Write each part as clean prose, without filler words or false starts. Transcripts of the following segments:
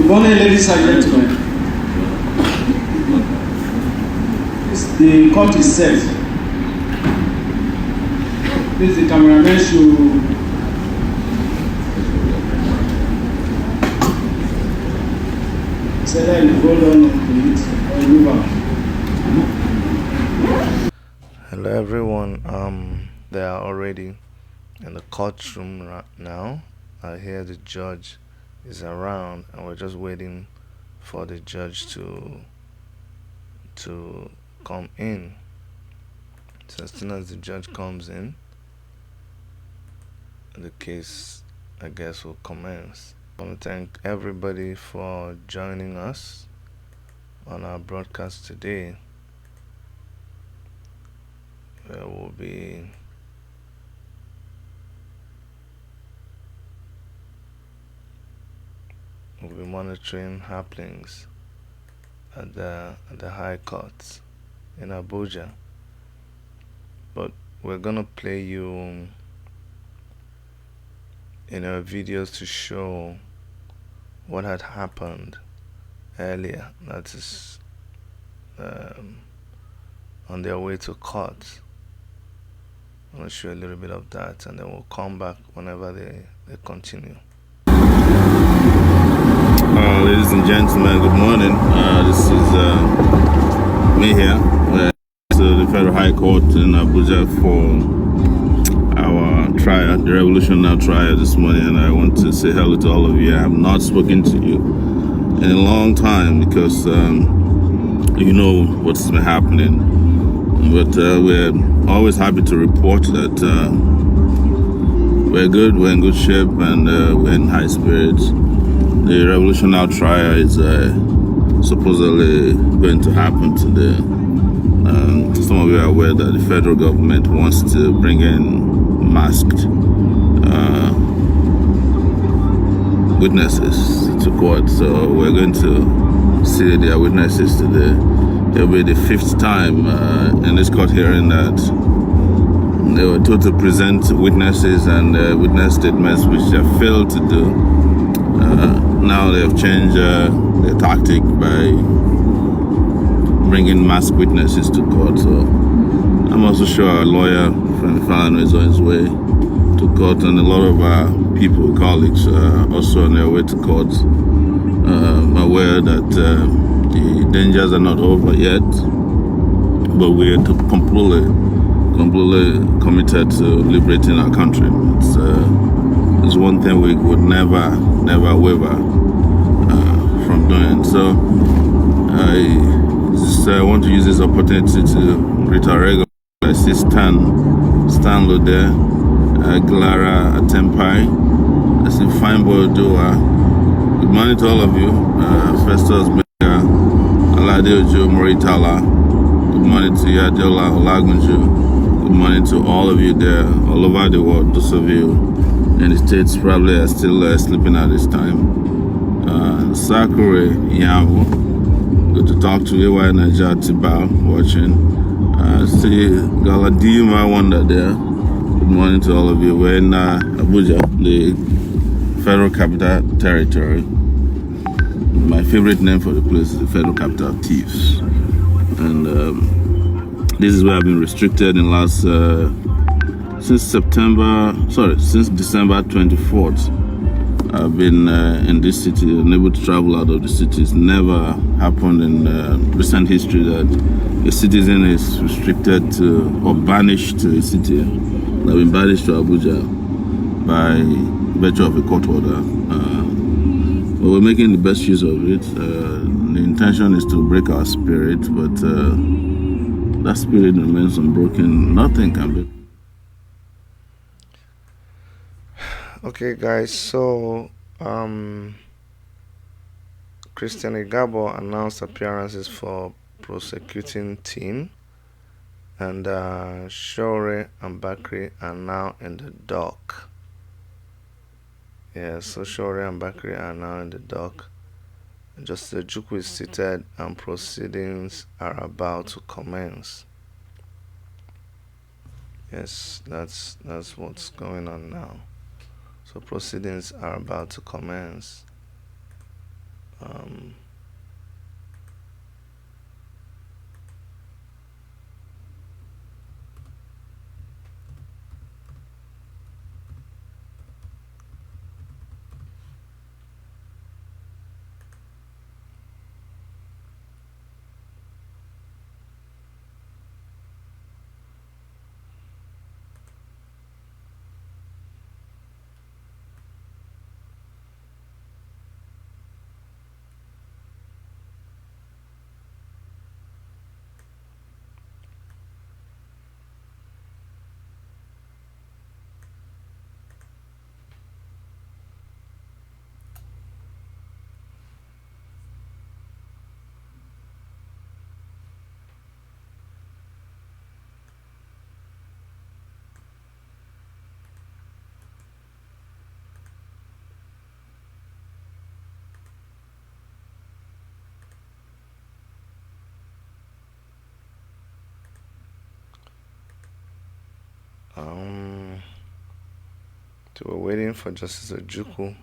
Good morning, ladies and gentlemen. The court is set. Please, the cameraman should say that you hold on to it or move out. Hello everyone. They are already in the courtroom right now. I hear the judge is around, and we're just waiting for the judge to come in. So as soon as the judge comes in, the case, I guess, will commence. I want to thank everybody for joining us on our broadcast today. We'll be monitoring happenings at the High Court in Abuja. But we're gonna play you videos to show what had happened earlier. That is on their way to court. I'm gonna show a little bit of that, and then we'll come back whenever they continue. Ladies and gentlemen, good morning. This is me here to the Federal High Court in Abuja for our trial, the Revolution Now trial this morning, and I want to say hello to all of you. I have not spoken to you in a long time because you know what's been happening, but we're always happy to report that we're good, we're in good shape, and we're in high spirits. The Revolution Now trial is supposedly going to happen today. Some of you are aware that the federal government wants to bring in masked witnesses to court. So we're going to see their witnesses today. It'll be the fifth time in this court hearing that they were told to present witnesses and witness statements, which they have failed to do. Now they have changed their tactic by bringing masked witnesses to court. So I'm also sure our lawyer, friend Falano, is on his way to court, and a lot of our people, colleagues, are also on their way to court. I'm aware that the dangers are not over yet, but we are completely committed to liberating our country. It's one thing we would never waver from doing. So I want to use this opportunity to greet our regular. I see Stan Lode, Clara Atempai. I see Fine Boy Dua. Good morning to all of you. Festus Bega, Alade Ojo Moritala. Good morning to Yadola Olagunju. Good morning to all of you there, all over the world. Those of you in the States probably are still sleeping at this time. Sakure Yawo. Good to talk to you. AY Naija Tiba watching. See Galadima Wonder there. Good morning to all of you. We're in Abuja, the Federal Capital Territory. My favorite name for the place is the Federal Capital of Thieves. And this is where I've been restricted in last since December 24th. I've been in this city, unable to travel out of the city. It's never happened in recent history that a citizen is restricted to or banished to a city. I've been banished to Abuja by virtue of a court order. But we're making the best use of it. The intention is to break our spirit, but that spirit remains unbroken. Nothing can be. Okay, guys, so Christian Igabo announced appearances for prosecuting team, and Sowore and Bakri are now in the dock. Yeah, so Sowore and Bakri are now in the dock. Justice Ojukwu is seated, and proceedings are about to commence. Yes, that's what's going on now. So proceedings are about to commence. Um, um, so we're waiting for Justice Ojukwu.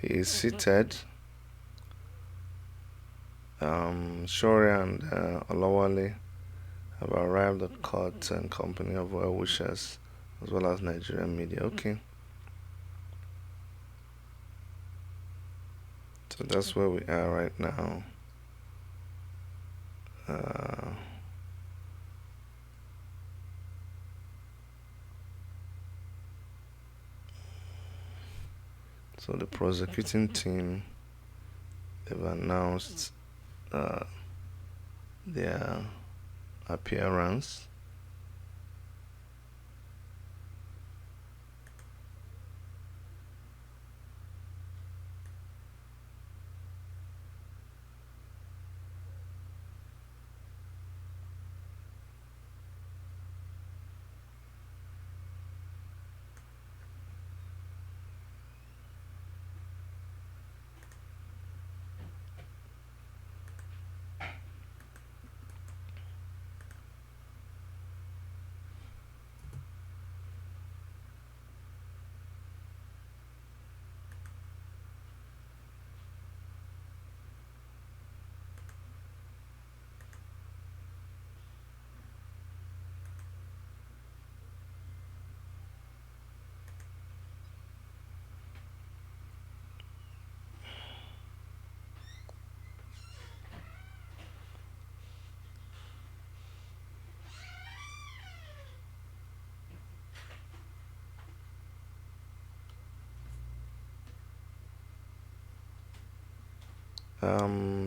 He is seated. Sowore and Olawale have arrived at court in company of well wishers as well as Nigerian media. Okay. So that's where we are right now. So the prosecuting team, they've announced their appearance.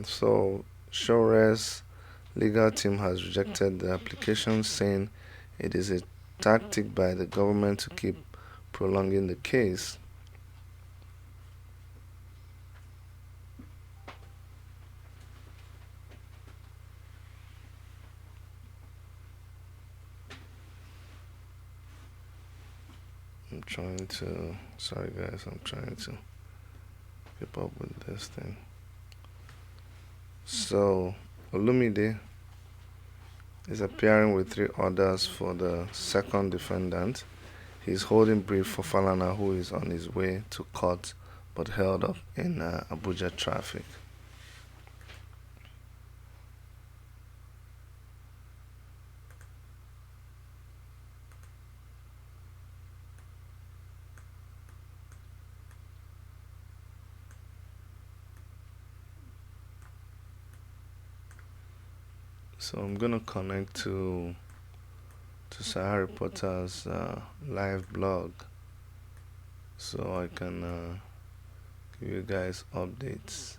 So Sowore's legal team has rejected the application, saying it is a tactic by the government to keep prolonging the case. Sorry guys, I'm trying to keep up with this thing. So Olumide is appearing with 3 orders for the second defendant. He's holding brief for Falana, who is on his way to court but held up in Abuja traffic. So I'm gonna connect to Sahara Reporter's live blog so I can give you guys updates.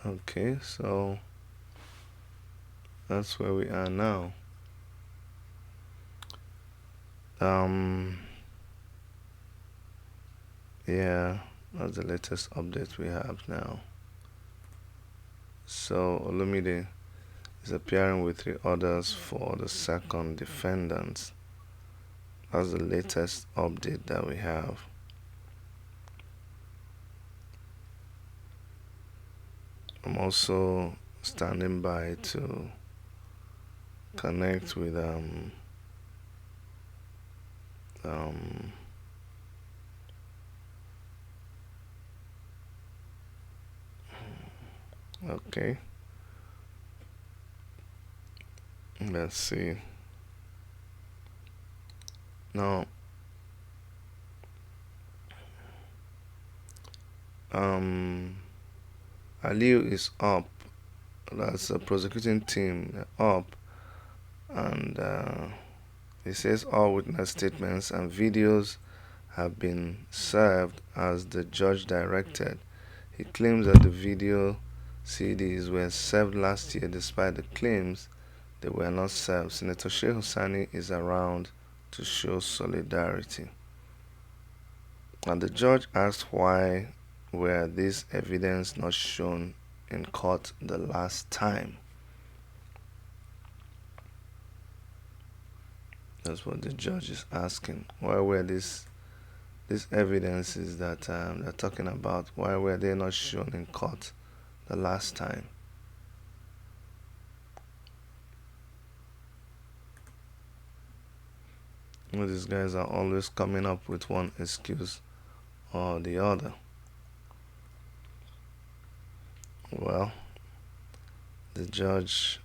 Okay, so that's where we are now. Yeah, that's the latest update we have now. So Olumide is appearing with 3 others for the second defendants. That's the latest update that we have. I'm also standing by to connect with okay, let's see now. Aliu is up. That's the prosecuting team up, and he says all witness statements and videos have been served as the judge directed. He claims that the video CDs were served last year despite the claims they were not served. Senator Sheikh Hussaini is around to show solidarity. And the judge asked why were this evidence not shown in court the last time. That's what the judge is asking. Why were these evidences that they're talking about, why were they not shown in court the last time? Well, these guys are always coming up with one excuse or the other. Well, the judge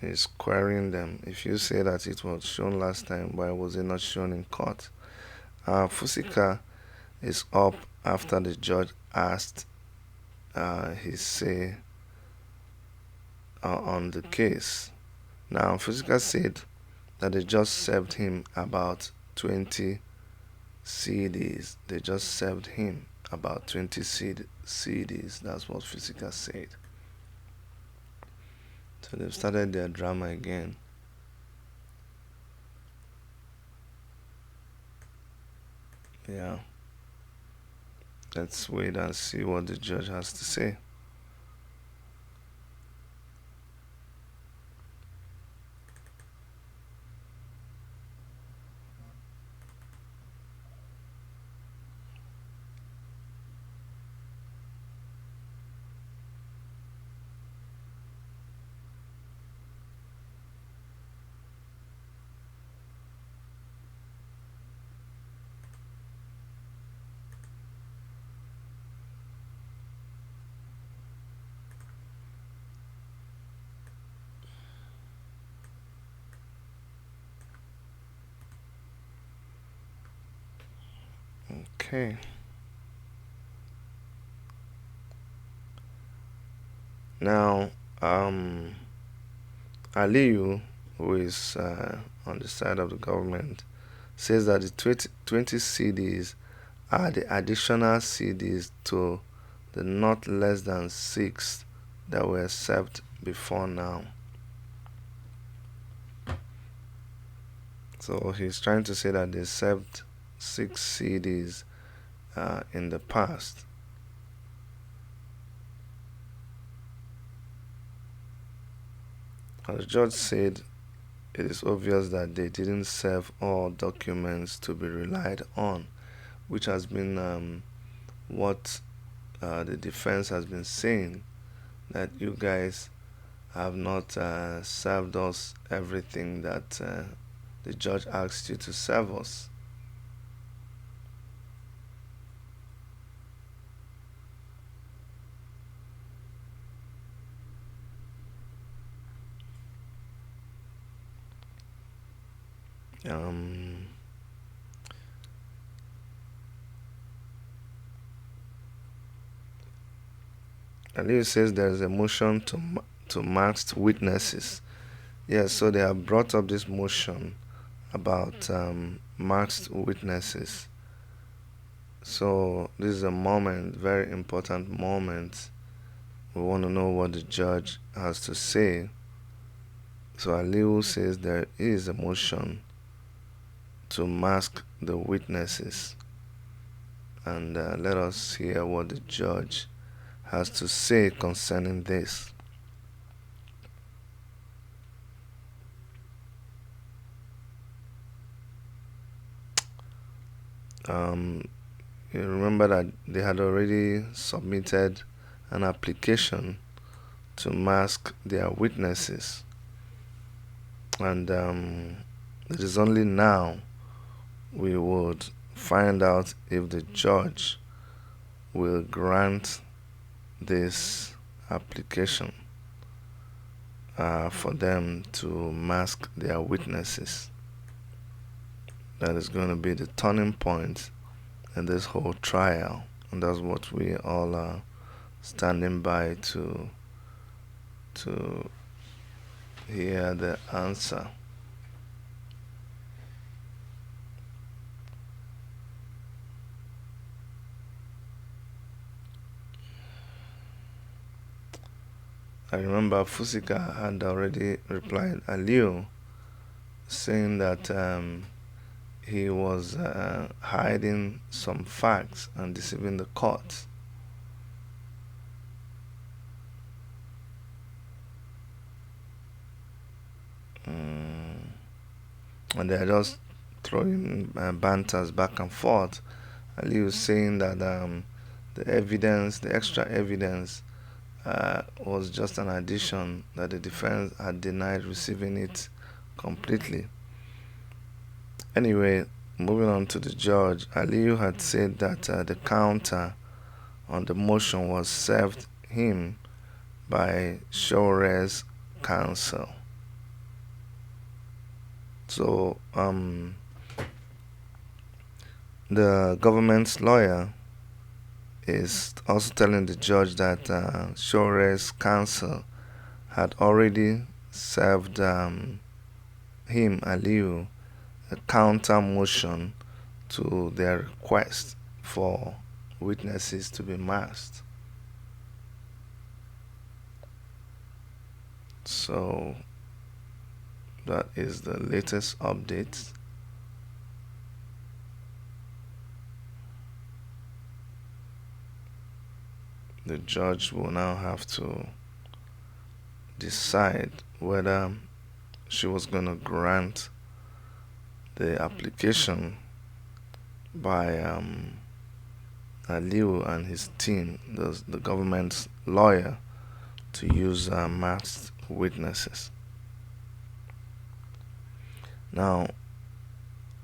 is querying them. If you say that it was shown last time, why was it not shown in court? Fusika is up after the judge asked his say on the case. Now, Fusika said that they just served him about 20 CDs. They just served him about 20 CDs. That's what Fusika said. So they've started their drama again. Yeah. Let's wait and see what the judge has to say. Okay. Now, Aliyu, who is on the side of the government, says that the 20 CDs are the additional CDs to the not less than 6 that were served before now. So he's trying to say that they served 6 CDs in the past. And the judge said it is obvious that they didn't serve all documents to be relied on, which has been what the defense has been saying, that you guys have not served us everything that the judge asked you to serve us. Aliyu says there is a motion to masked witnesses. Yes, so they have brought up this motion about masked witnesses. So this is a moment, very important moment, we want to know what the judge has to say. So Aliu says there is a motion to mask the witnesses, and let us hear what the judge has to say concerning this. You remember that they had already submitted an application to mask their witnesses, and it is only now we would find out if the judge will grant this application for them to mask their witnesses. That is going to be the turning point in this whole trial, and that's what we all are standing by to hear the answer. I remember Fusika had already replied Aliu, saying that he was hiding some facts and deceiving the court. And they are just throwing banters back and forth. Aliu was saying that the extra evidence, was just an addition, that the defense had denied receiving it completely. Anyway, moving on to the judge, Aliu had said that the counter on the motion was served him by Sowore's counsel. So the government's lawyer is also telling the judge that Sowore's counsel had already served him, Aliu, a counter motion to their request for witnesses to be masked. So that is the latest update. The judge will now have to decide whether she was going to grant the application by Aliu and his team, the government's lawyer, to use masked witnesses. Now,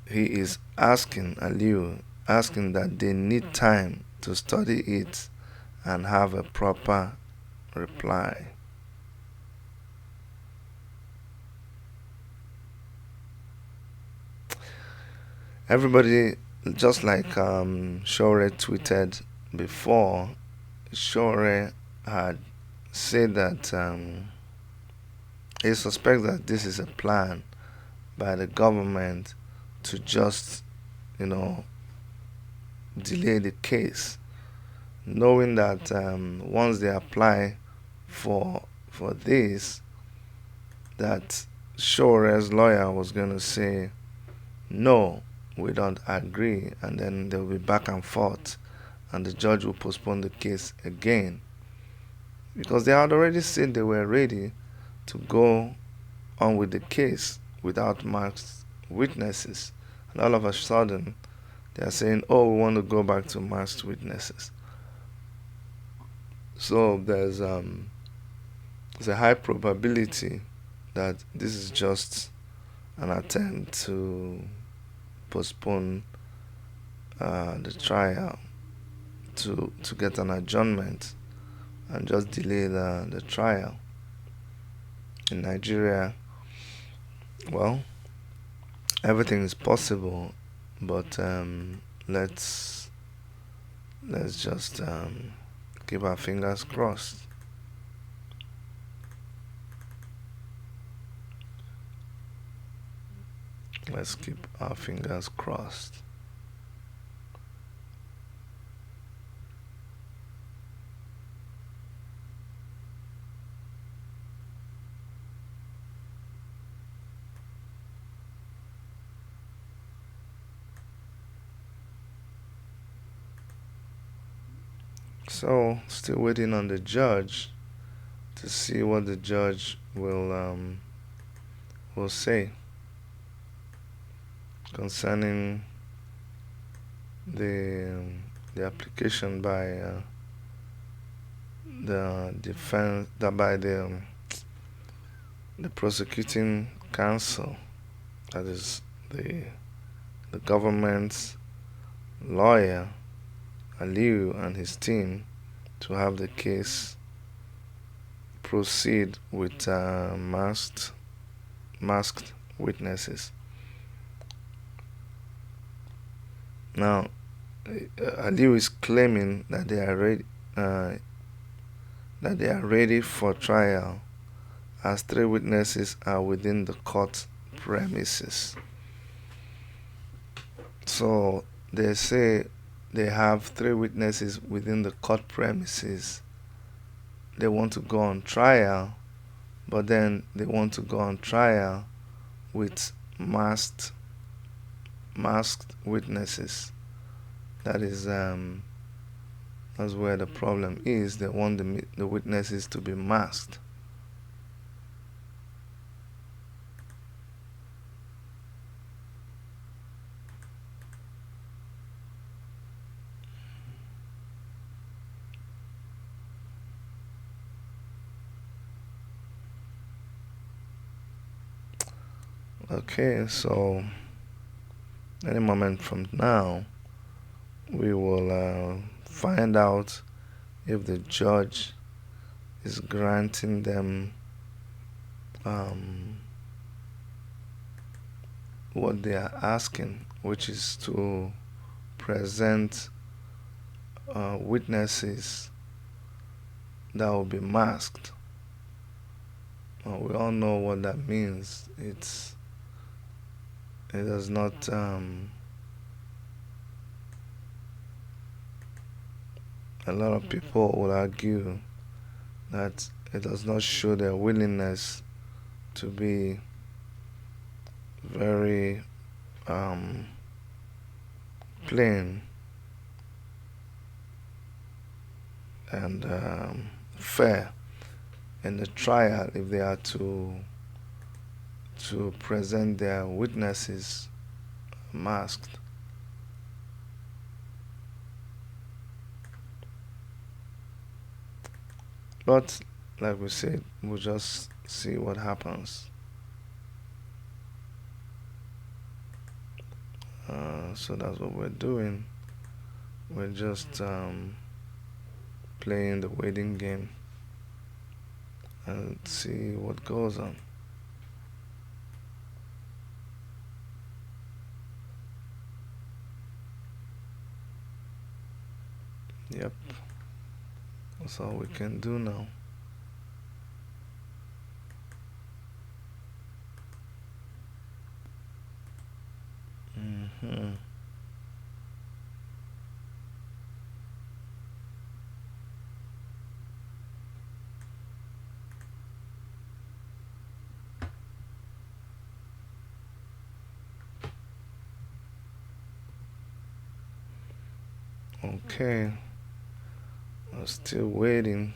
he is asking Aliu, that they need time to study it and have a proper reply. Everybody, just like Sowore tweeted before, Sowore had said that he suspects that this is a plan by the government to just, delay the case, knowing that once they apply for this, that Sowore's lawyer was going to say, no, we don't agree, and then there will be back and forth, and the judge will postpone the case again, because they had already said they were ready to go on with the case without masked witnesses, and all of a sudden they are saying, oh, we want to go back to masked witnesses. So there's a high probability that this is just an attempt to postpone the trial, to get an adjournment and just delay the trial. In Nigeria, well, everything is possible, but let's just keep our fingers crossed. Let's keep our fingers crossed. So still waiting on the judge to see what the judge will say concerning the the application by the defense by the prosecuting counsel, that is the government's lawyer Aliu and his team, to have the case proceed with masked witnesses. Now, Aliu is claiming that they are ready for trial, as 3 witnesses are within the court premises. So they say they have 3 witnesses within the court premises. They want to go on trial, but then they want to go on trial with masked witnesses. That is that's where the problem is. They want the witnesses to be masked. Okay, so any moment from now, we will find out if the judge is granting them what they are asking, which is to present witnesses that will be masked. We all know what that means. It does not a lot of people will argue that it does not show their willingness to be very plain and fair in the trial if they are to present their witnesses masked. But like we said, we'll just see what happens. So that's what we're doing. We're just playing the waiting game and see what goes on. Yep, that's all we can do now. Okay, I'm still waiting.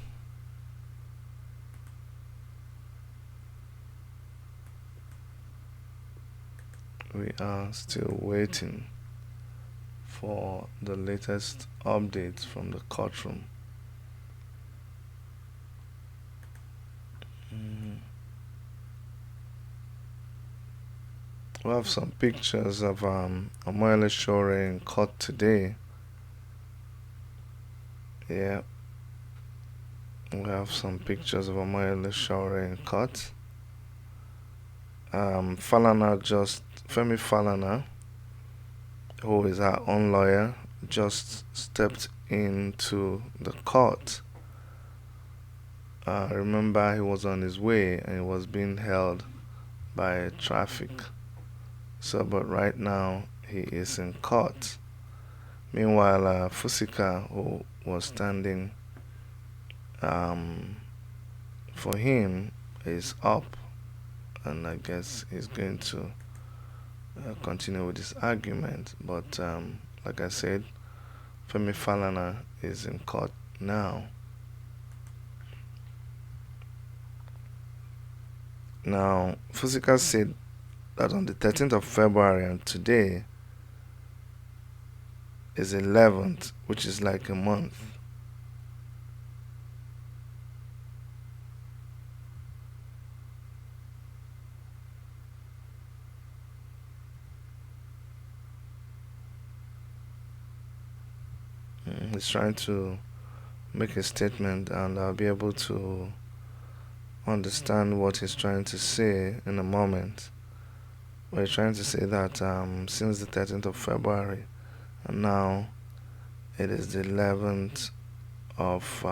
We are still waiting for the latest updates from the courtroom. We have some pictures of Omoyele Sowore in court today. Yeah, we have some pictures of Omoyele Sowore in court. Femi Falana, who is our own lawyer, just stepped into the court. Remember, he was on his way and he was being held by traffic. So, but right now he is in court. Meanwhile, Fusika, who was standing for him, is up, and I guess he's going to continue with this argument. But like I said, Femi Falana is in court now. Now, Fusika said that on the 13th of February and today is 11th, which is like a month. He's trying to make a statement, and I'll be able to understand what he's trying to say in a moment. We're trying to say that since the 13th of February and now it is the 11th of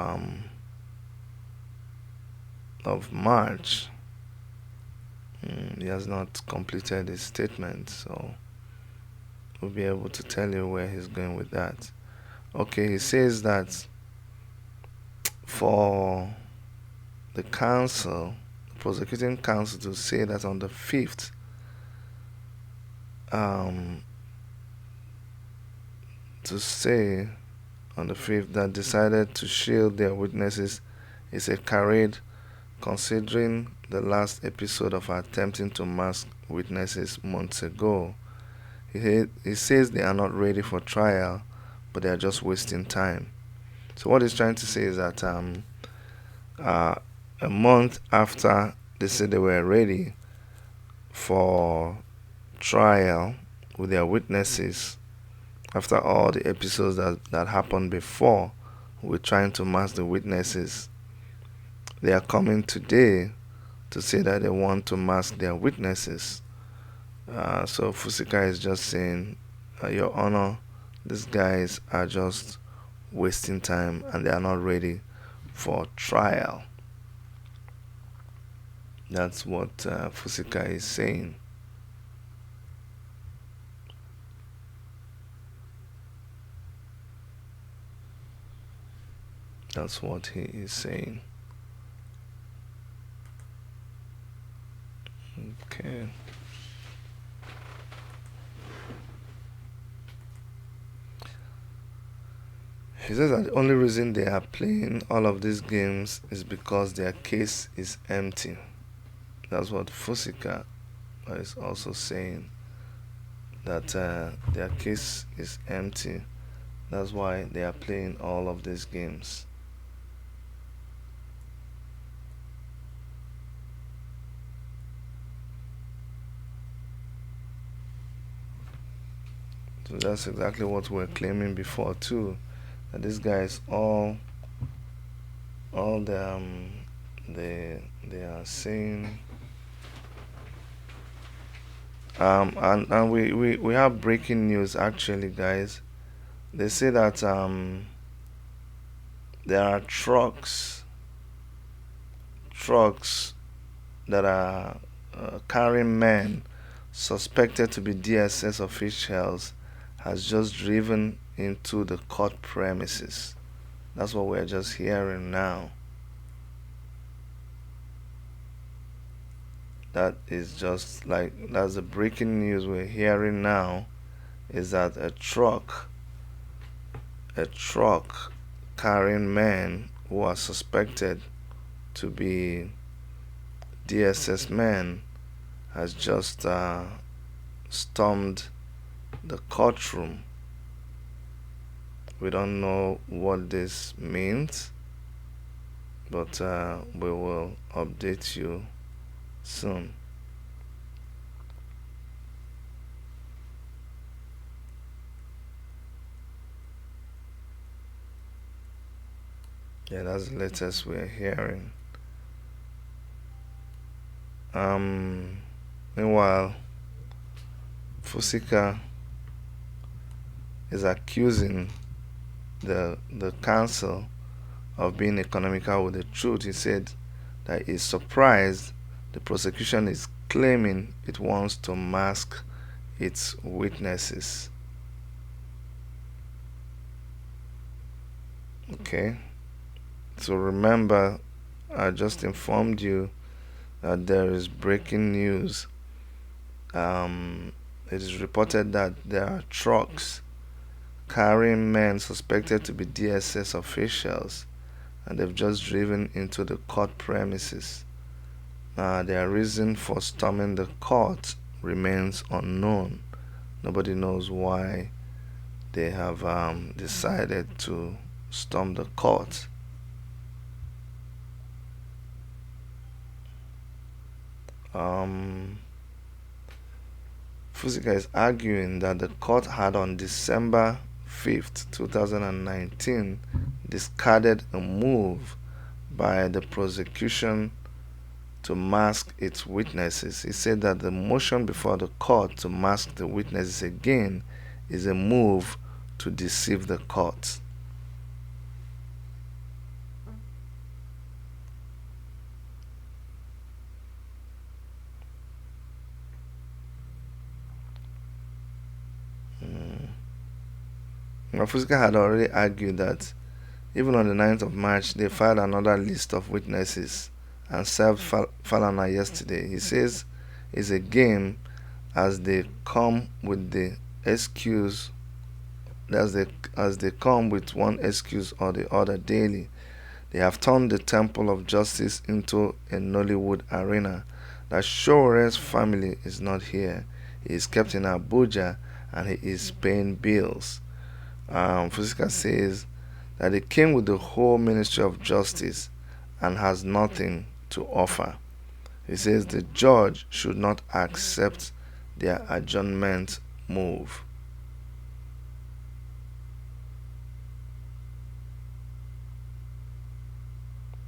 March. He has not completed his statement, so we'll be able to tell you where he's going with that. Okay, he says that for the counsel, the prosecuting counsel, to say that on the 5th, that decided to shield their witnesses is a charade, considering the last episode of attempting to mask witnesses months ago. He says they are not ready for trial, but they are just wasting time. So what he's trying to say is that a month after they said they were ready for trial with their witnesses, after all the episodes that happened before with trying to mask the witnesses, they are coming today to say that they want to mask their witnesses. So Fusika is just saying, Your Honor, these guys are just wasting time and they are not ready for trial. That's what Fusika is saying. That's what he is saying. Okay. He says that the only reason they are playing all of these games is because their case is empty. That's what Fusika is also saying, that their case is empty. That's why they are playing all of these games. So that's exactly what we were claiming before too, that these guys all they are saying, and we have breaking news actually, guys. They say that there are trucks that are carrying men suspected to be DSS officials has just driven into the court premises. That's what we're just hearing now. That is just like, that's the breaking news we're hearing now, is that a truck carrying men who are suspected to be DSS men has just stormed the courtroom. We don't know what this means, but we will update you soon. Yeah, that's the latest we're hearing. Meanwhile, Fusika is accusing the counsel of being economical with the truth. He said that he's surprised the prosecution is claiming it wants to mask its witnesses. Okay, so remember, I just informed you that there is breaking news. It is reported that there are trucks carrying men suspected to be DSS officials, and they've just driven into the court premises. Their reason for storming the court remains unknown. Nobody knows why they have decided to storm the court. Fusika is arguing that the court had on December 5th, 2019 discarded a move by the prosecution to mask its witnesses. He said that the motion before the court to mask the witnesses again is a move to deceive the court. Fusika had already argued that even on the 9th of March, they filed another list of witnesses and served Falana yesterday. He says it's a game as they come with the excuse, as they come with one excuse or the other daily. They have turned the Temple of Justice into a Nollywood arena. That Sowore's family is not here. He is kept in Abuja and he is paying bills. Fusika says that they came with the whole Ministry of Justice and has nothing to offer. He says the judge should not accept their adjournment move.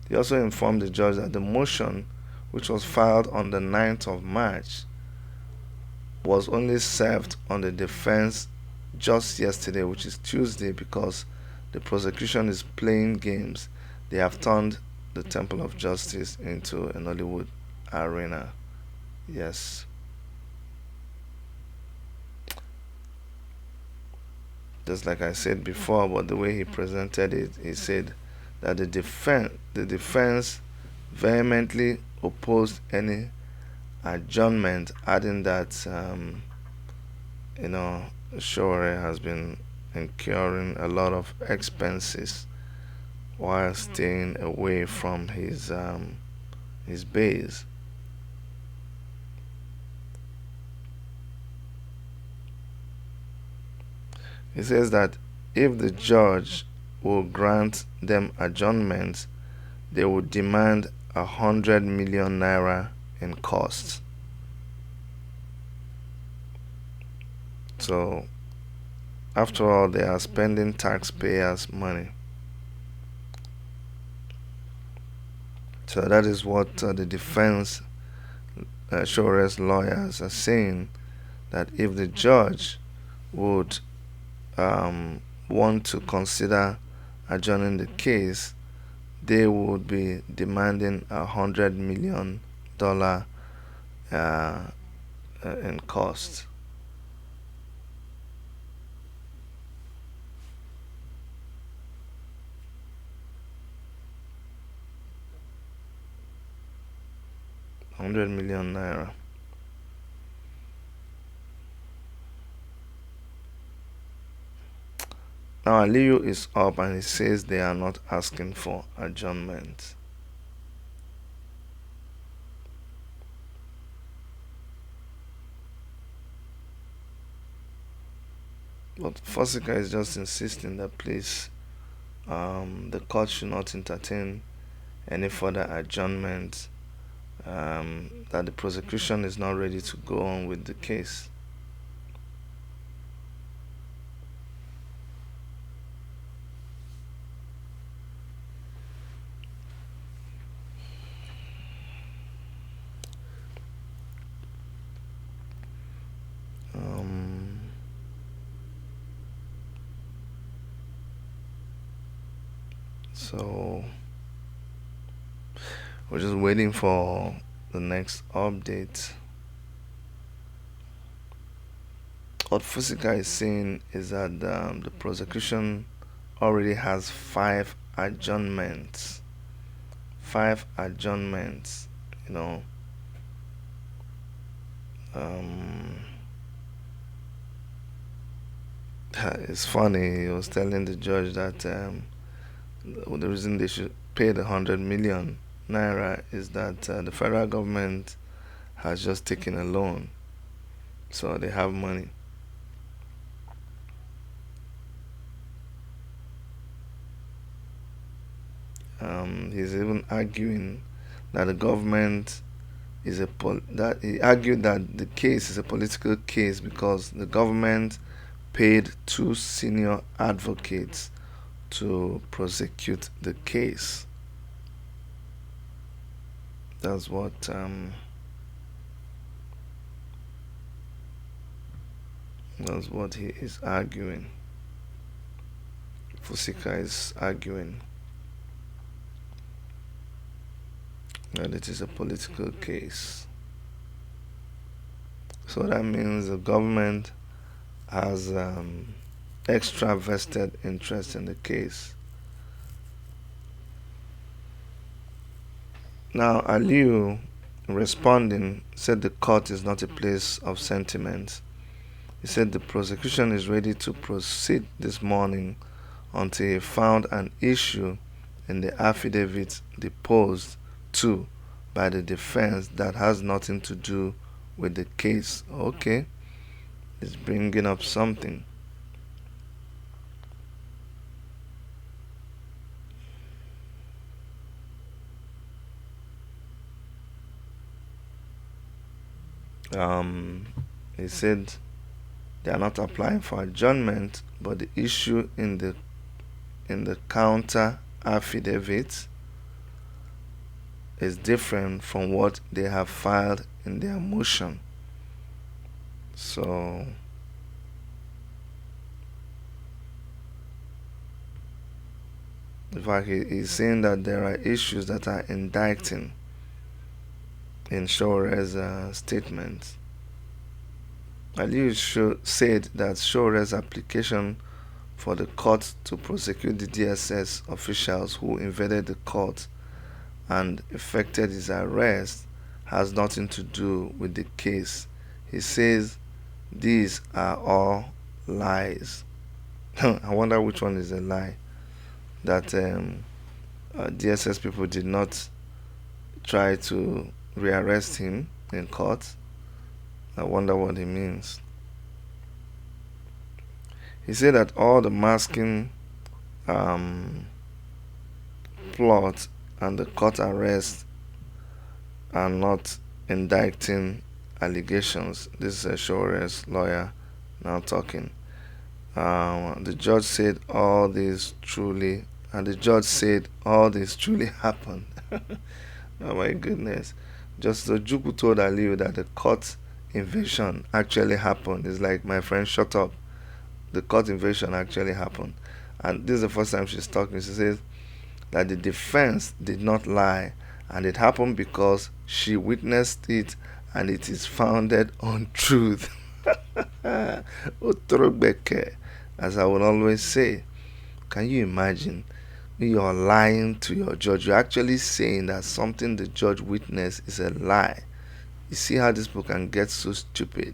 He also informed the judge that the motion, which was filed on the 9th of March, was only served on the defense just yesterday, which is Tuesday, because the prosecution is playing games. They have turned the Temple of Justice into an Hollywood arena. Yes. Just like I said before, but the way he presented it, he said that the defense vehemently opposed any adjournment, adding that Sowore has been incurring a lot of expenses while staying away from his base. He says that if the judge will grant them adjournment, they would demand 100 million naira in costs. So, after all, they are spending taxpayers' money. So that is what the defense, Sowore's lawyers, are saying, that if the judge would want to consider adjourning the case, they would be demanding $100 million in cost. $100 million naira. Now Aliyu is up and he says they are not asking for adjournment. But Fusika is just insisting that please, the court should not entertain any further adjournment, that the prosecution is not ready to go on with the case. So we're just waiting for the next update. What Fusika is saying is that the prosecution already has 5 adjournments. 5 adjournments, It's funny. He was telling the judge that the reason they should pay the 100 million naira is that the federal government has just taken a loan, so they have money. He's even arguing that the government that he argued that the case is a political case because the government paid two senior advocates to prosecute the case. That's what he is arguing. Fusika is arguing that it is a political case. So that means the government has extra vested interest in the case. Now, Aliu, responding, said the court is not a place of sentiment. He said the prosecution is ready to proceed this morning until he found an issue in the affidavit deposed to by the defense that has nothing to do with the case. Okay, it's bringing up something. He said they are not applying for adjournment, but the issue in the counter affidavit is different from what they have filed in their motion. So in fact, he's saying that there are issues that are indicting in Sowore's statement. Aliu said that Sowore's application for the court to prosecute the DSS officials who invaded the court and effected his arrest has nothing to do with the case. He says these are all lies. I wonder which one is a lie. That DSS people did not try to rearrest him in court. I wonder what he means. He said that all the masking plot and the court arrest are not indicting allegations. This is Sowore's lawyer now talking. The judge said all this truly happened. Oh my goodness. Justice Ojukwu told Aliu that the court invasion actually happened. It's like, my friend, shut up. The court invasion actually happened. And this is the first time she's talking. She says that the defense did not lie, and it happened because she witnessed it and it is founded on truth. Otorobeke, as I would always say. Can you imagine? You're lying to your judge. You're actually saying that something the judge witnessed is a lie. You see how these people can get so stupid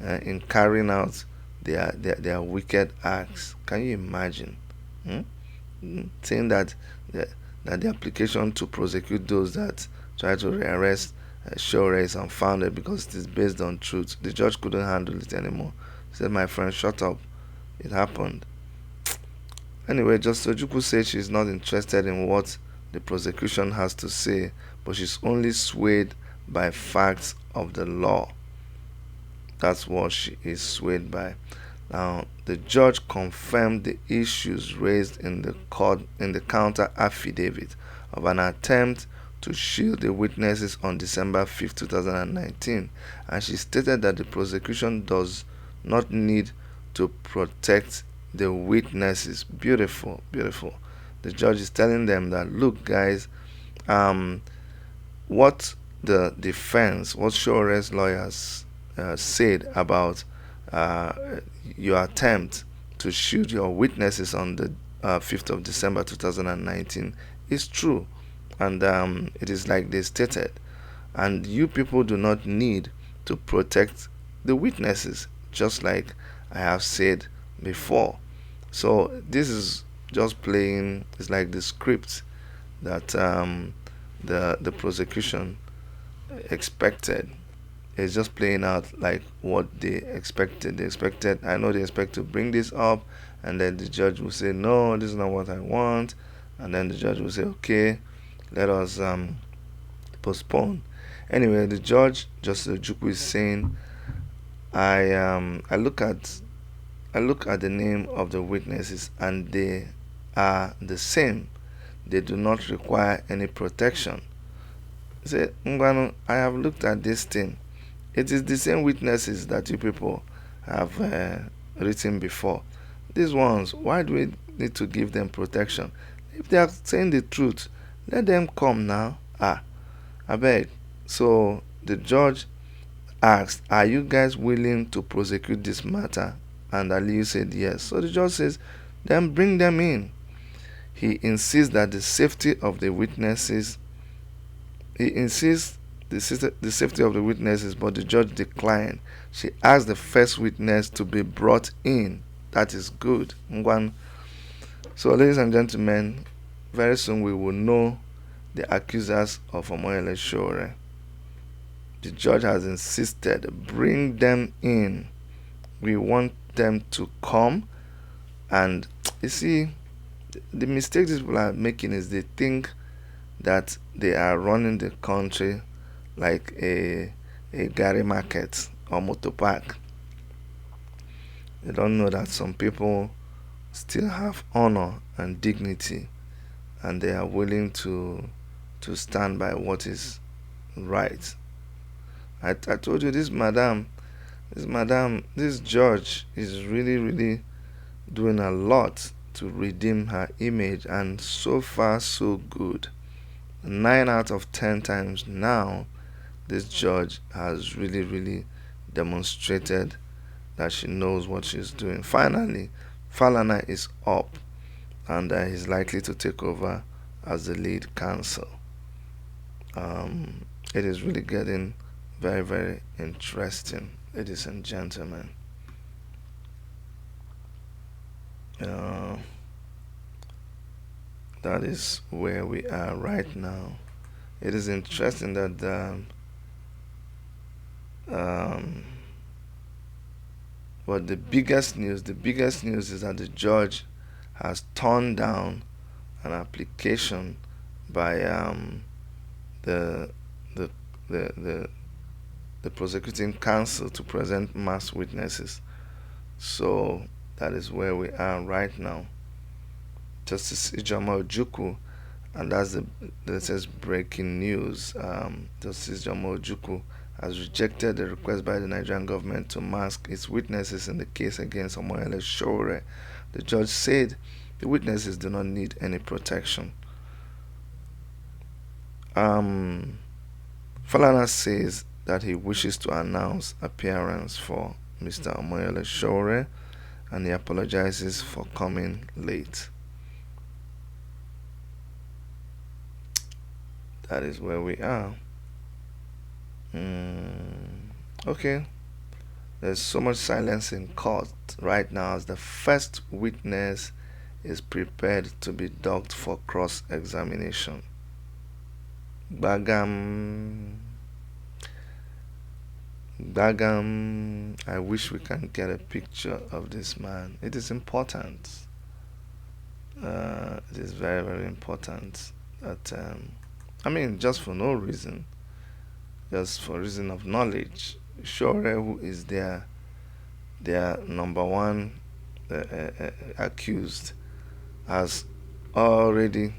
in carrying out their wicked acts. Can you imagine? Saying that the application to prosecute those that try to rearrest Sowore is unfounded because it is based on truth. The judge couldn't handle it anymore. He said, my friend, shut up. It happened. Anyway, Justice Ojukwu said she's not interested in what the prosecution has to say, but she's only swayed by facts of the law. That's what she is swayed by. Now, the judge confirmed the issues raised in the counter affidavit of an attempt to shield the witnesses on December 5, 2019, and she stated that the prosecution does not need to protect the witnesses. Beautiful, beautiful. The judge is telling them that, look, guys, what the defense, what Sowore's lawyers said about your attempt to shield your witnesses on the 5th of December 2019 is true, and it is like they stated, and you people do not need to protect the witnesses, just like I have said before. So this is just playing. It's like the script that the prosecution expected. It's just playing out like what they expected. I know they expect to bring this up, and then the judge will say, no, this is not what I want. And then the judge will say, okay, let us postpone. Anyway, the judge, Justice Ojukwu, is saying, I look at the name of the witnesses, and they are the same. They do not require any protection. He said, Ngwanu, I have looked at this thing. It is the same witnesses that you people have written before. These ones, why do we need to give them protection? If they are saying the truth, let them come now. I beg. So the judge asked, are you guys willing to prosecute this matter? And Aliyu said yes. So the judge says, then bring them in. He insists that the safety of the witnesses, the safety of the witnesses, but the judge declined. She asked the first witness to be brought in. That is good. Ngwan. So, ladies and gentlemen, very soon we will know the accusers of Omoyele Sowore. The judge has insisted, bring them in. We want them to come. And you see, the mistake these people are making is they think that they are running the country like a Gary market or motor park. They don't know that some people still have honor and dignity, and they are willing to stand by what is right. I told you this judge is really doing a lot to redeem her image, and so far so good. 9 out of 10 times now, this judge has really demonstrated that she knows what she's doing. Finally, Falana is up, and he's likely to take over as the lead counsel. It is really getting very interesting, ladies and gentlemen. That is where we are right now. It is interesting that but the biggest news is that the judge has turned down an application by the prosecuting counsel to present mass witnesses. So that is where we are right now. Justice Ijeoma Ojukwu, and that's the latest breaking news. Justice Ijeoma Ojukwu has rejected the request by the Nigerian government to mask its witnesses in the case against Omoyele Sowore. The judge said the witnesses do not need any protection. Falana says that he wishes to announce appearance for Mr. Omoyele Sowore, and he apologizes for coming late. That is where we are. Okay. There's so much silence in court right now as the first witness is prepared to be docked for cross-examination. Bagam, I wish we can get a picture of this man. It is important. It is very important that just for no reason, just for reason of knowledge, Sowore, who is their number one accused, has already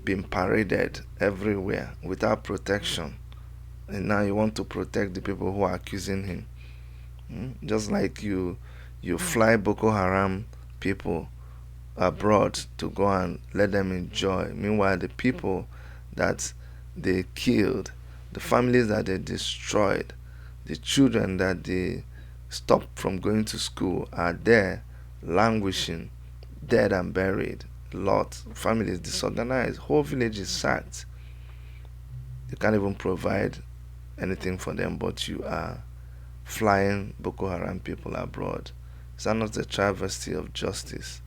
been paraded everywhere without protection, and now you want to protect the people who are accusing him. Just like you fly Boko Haram people abroad to go and let them enjoy. Meanwhile, the people that they killed, the families that they destroyed, the children that they stopped from going to school are there languishing, dead and buried. Families disorganized, whole village is sacked. You can't even provide anything for them, but you are flying Boko Haram people abroad, Is that not a travesty of justice?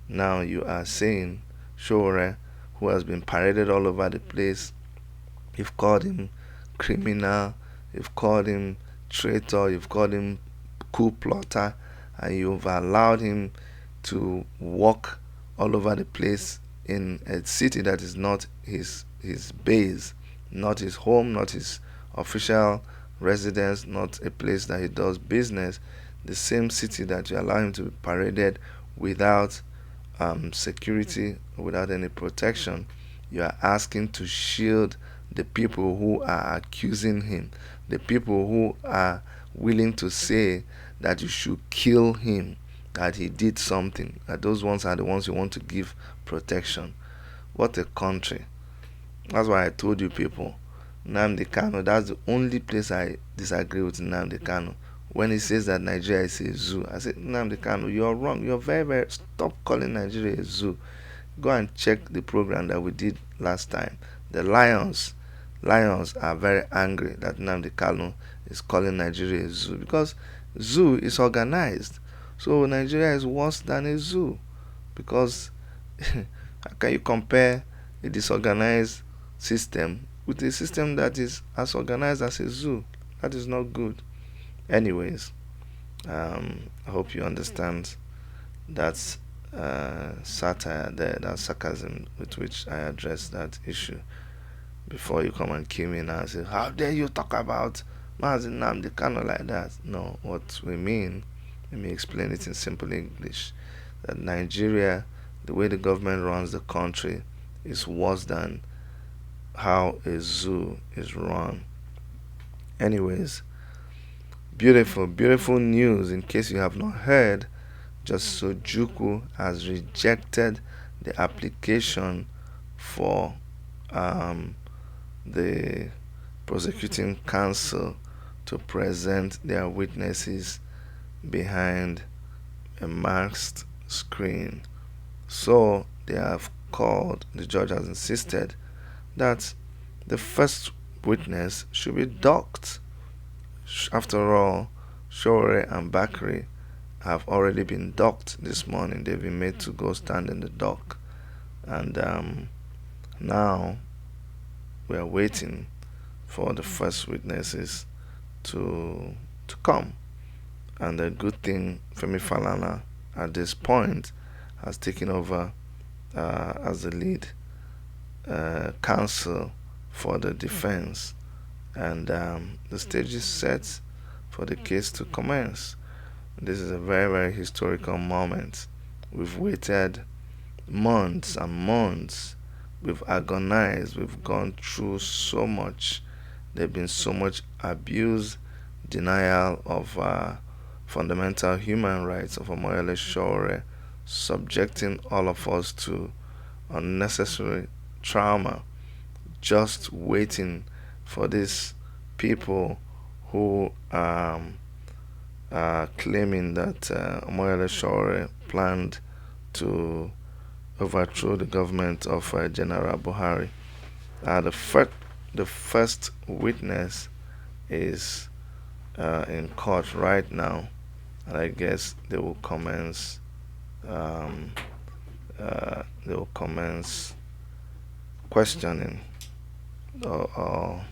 Now you are saying Sowore, who has been paraded all over the place, you've called him criminal, you've called him traitor, you've called him coup plotter, and you've allowed him to walk all over the place in a city that is not his base, not his home, not his official residence, not a place that he does business. The same city that you allow him to be paraded without security, without any protection. You are asking to shield the people who are accusing him, the people who are willing to say that you should kill him, that he did something, that those ones are the ones you want to give protection. What a country. That's why I told you people, Nnamdi Kanu, that's the only place I disagree with Nnamdi Kanu. When he says that Nigeria is a zoo, I said, Nnamdi Kanu, you're wrong. You're very, very, stop calling Nigeria a zoo. Go and check the program that we did last time. The lions are very angry that Nnamdi Kanu is calling Nigeria a zoo, because zoo is organized. So Nigeria is worse than a zoo, because how can you compare a disorganized system with a system that is as organized as a zoo? That is not good. Anyways, I hope you understand that's satire there, that sarcasm with which I address that issue. Before you come and kill me now and say, how dare you talk about Mazi Nnamdi Kanu like that? No, what we mean, let me explain it in simple English, that Nigeria, the way the government runs the country, is worse than how a zoo is run. Anyways, beautiful news. In case you have not heard, Justice Ojukwu has rejected the application for the prosecuting counsel to present their witnesses behind a masked screen. So they have called, the judge has insisted that the first witness should be docked. After all, Sowore and Bakri have already been docked this morning. They've been made to go stand in the dock. And now we are waiting for the first witnesses to come. And the good thing, Femi Falana at this point has taken over as the lead counsel for the defense, and the stage is set for the case to commence. This is a very, very historical moment. We've waited months and months. We've agonized. We've gone through so much. There's been so much abuse, denial of fundamental human rights of Omoyele Sowore, subjecting all of us to unnecessary trauma, just waiting for these people who are claiming that Omoyele Sowore planned to overthrow the government of General Buhari. The first witness is in court right now, and I guess they will commence questioning or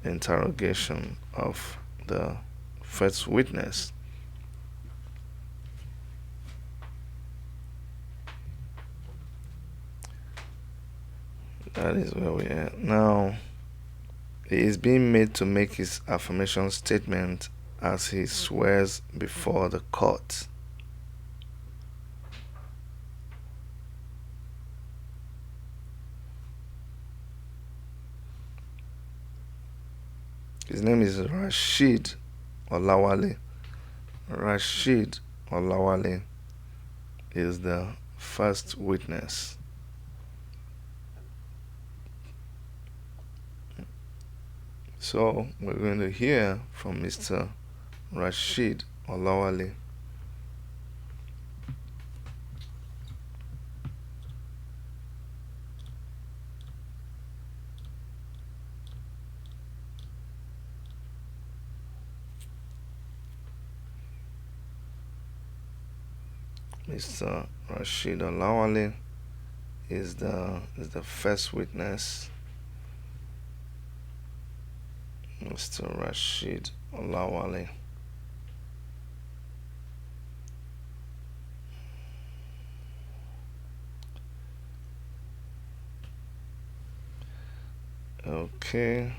interrogation of the first witness. That is where we are now. He is being made to make his affirmation statement as he swears before the court. His name is Rashid Olawale. Rashid Olawale is the first witness. So we're going to hear from Mr. Rashid Olawale. Mr. Rashid Olawale is the first witness. Mr. Rashid Olawale. Okay.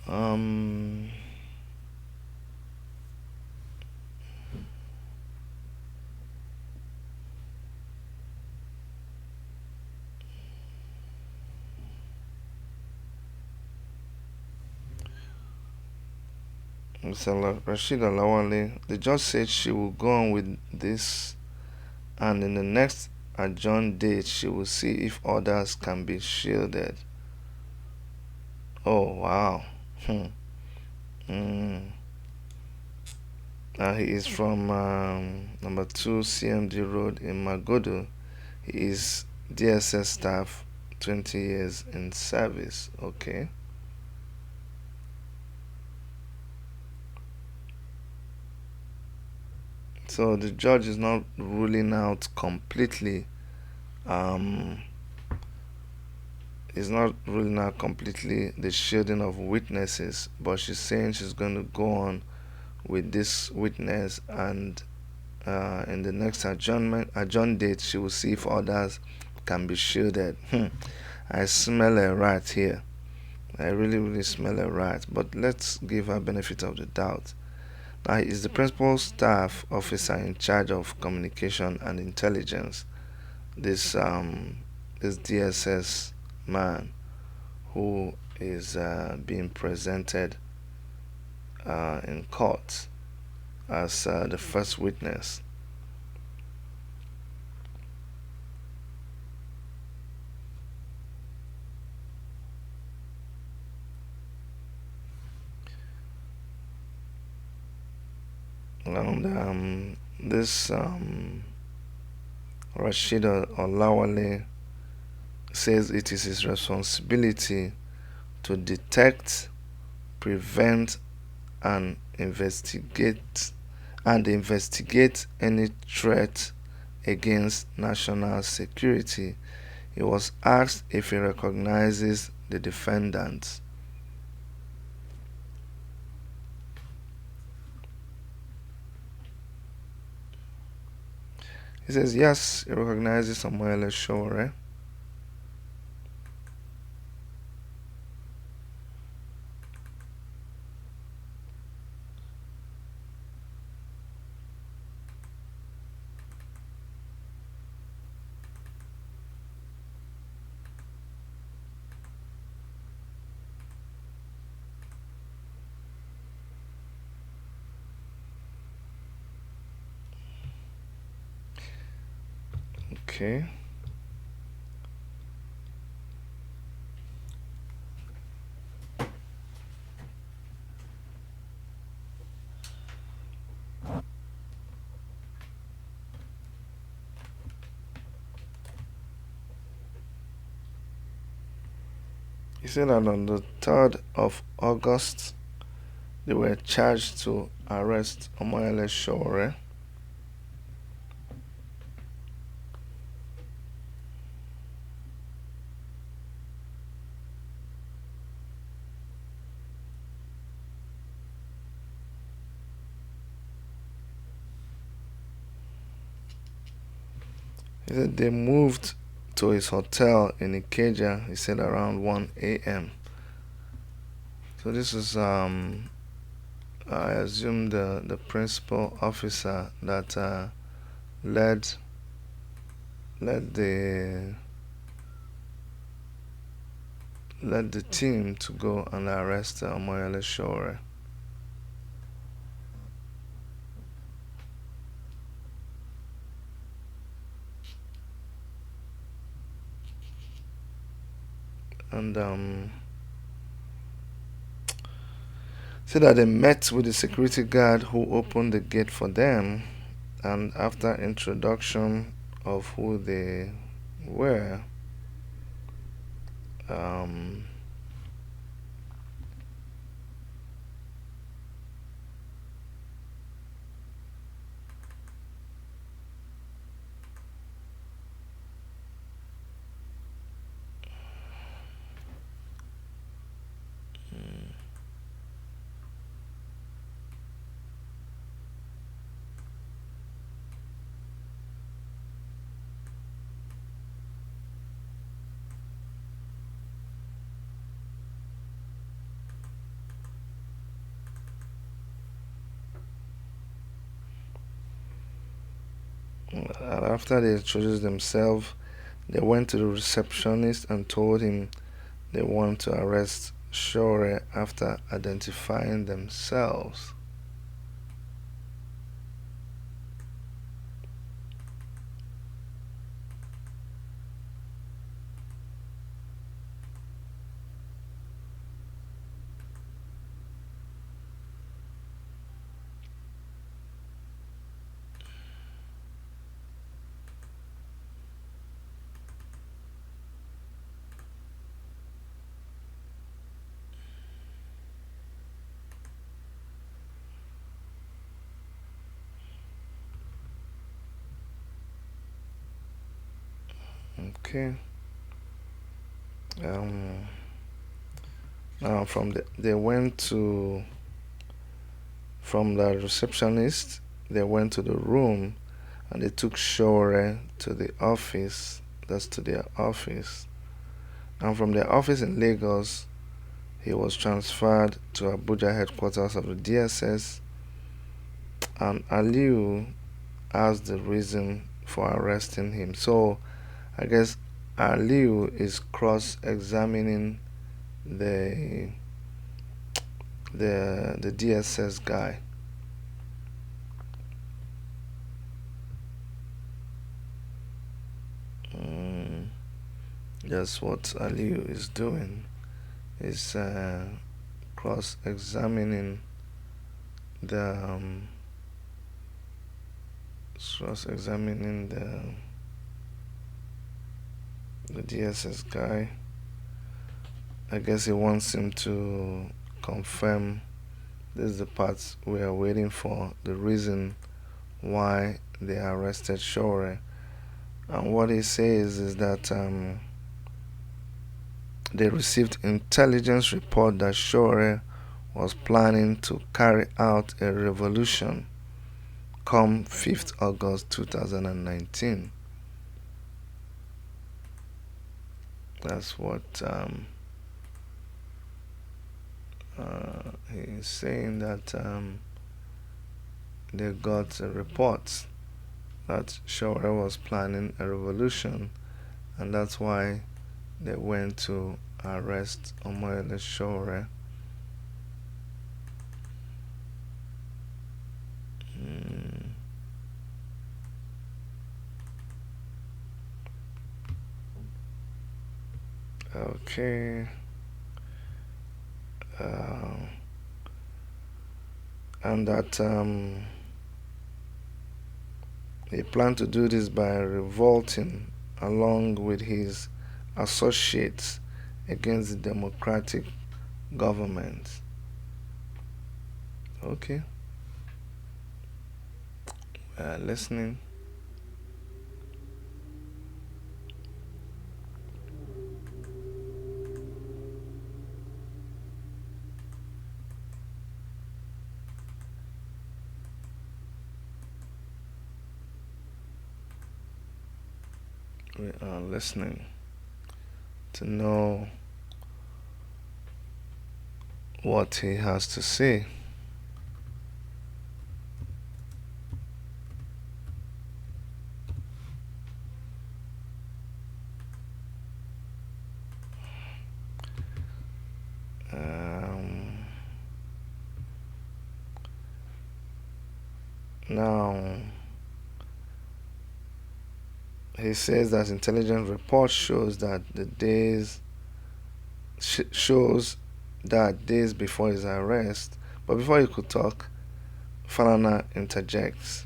Um Mr. Rashid Olawale, the judge said she will go on with this, and in the next adjourned date she will see if others can be shielded. Oh wow. Mm. He is from number 2 CMD Road in Magodo. He is DSS staff, 20 years in service. Okay. So the judge is not ruling out completely. Is not ruling out completely the shielding of witnesses, but she's saying she's going to go on with this witness, and in the next adjourned date, she will see if others can be shielded. I smell a rat here. I really smell a rat. But let's give her benefit of the doubt. Now, he is the principal staff officer in charge of communication and intelligence. This DSS man who is being presented in court as the first witness. And this Rashid Olawale says it is his responsibility to detect, prevent, and investigate any threat against national security. He was asked if he recognizes the defendants. He says yes, he recognizes Omoyele Sowore. Okay. He said that on the 3rd of August, they were charged to arrest Omoyele Sowore. He said they moved to his hotel in Ikeja, he said around 1 a.m. So this is I assume the principal officer that led the team to go and arrest Omoyele Sowore. And So that they met with the security guard who opened the gate for them, and after introduction of who they were, um, after they introduced themselves, they went to the receptionist and told him they want to arrest Sowore after identifying themselves. Okay. Um, Now they went to from the receptionist. They went to the room, and they took Sowore to the office. That's to their office. And from their office in Lagos, he was transferred to Abuja headquarters of the DSS. And Aliu asked the reason for arresting him. So I guess Aliu is cross-examining the the DSS guy. Mm, that's what Aliu is doing. Is cross-examining the cross-examining the DSS guy. I guess he wants him to confirm. This is the part we are waiting for, the reason why they arrested Sowore. And what he says is that they received intelligence report that Sowore was planning to carry out a revolution come 5th August 2019. That's what he is saying, that they got a report that Sowore was planning a revolution, and that's why they went to arrest Omoyele Sowore. Okay. And that he planned to do this by revolting along with his associates against the democratic government. Okay. Listening. We are listening to know what he has to say. Now, he says that intelligence report shows that days before his arrest, But before he could talk, Falana interjects,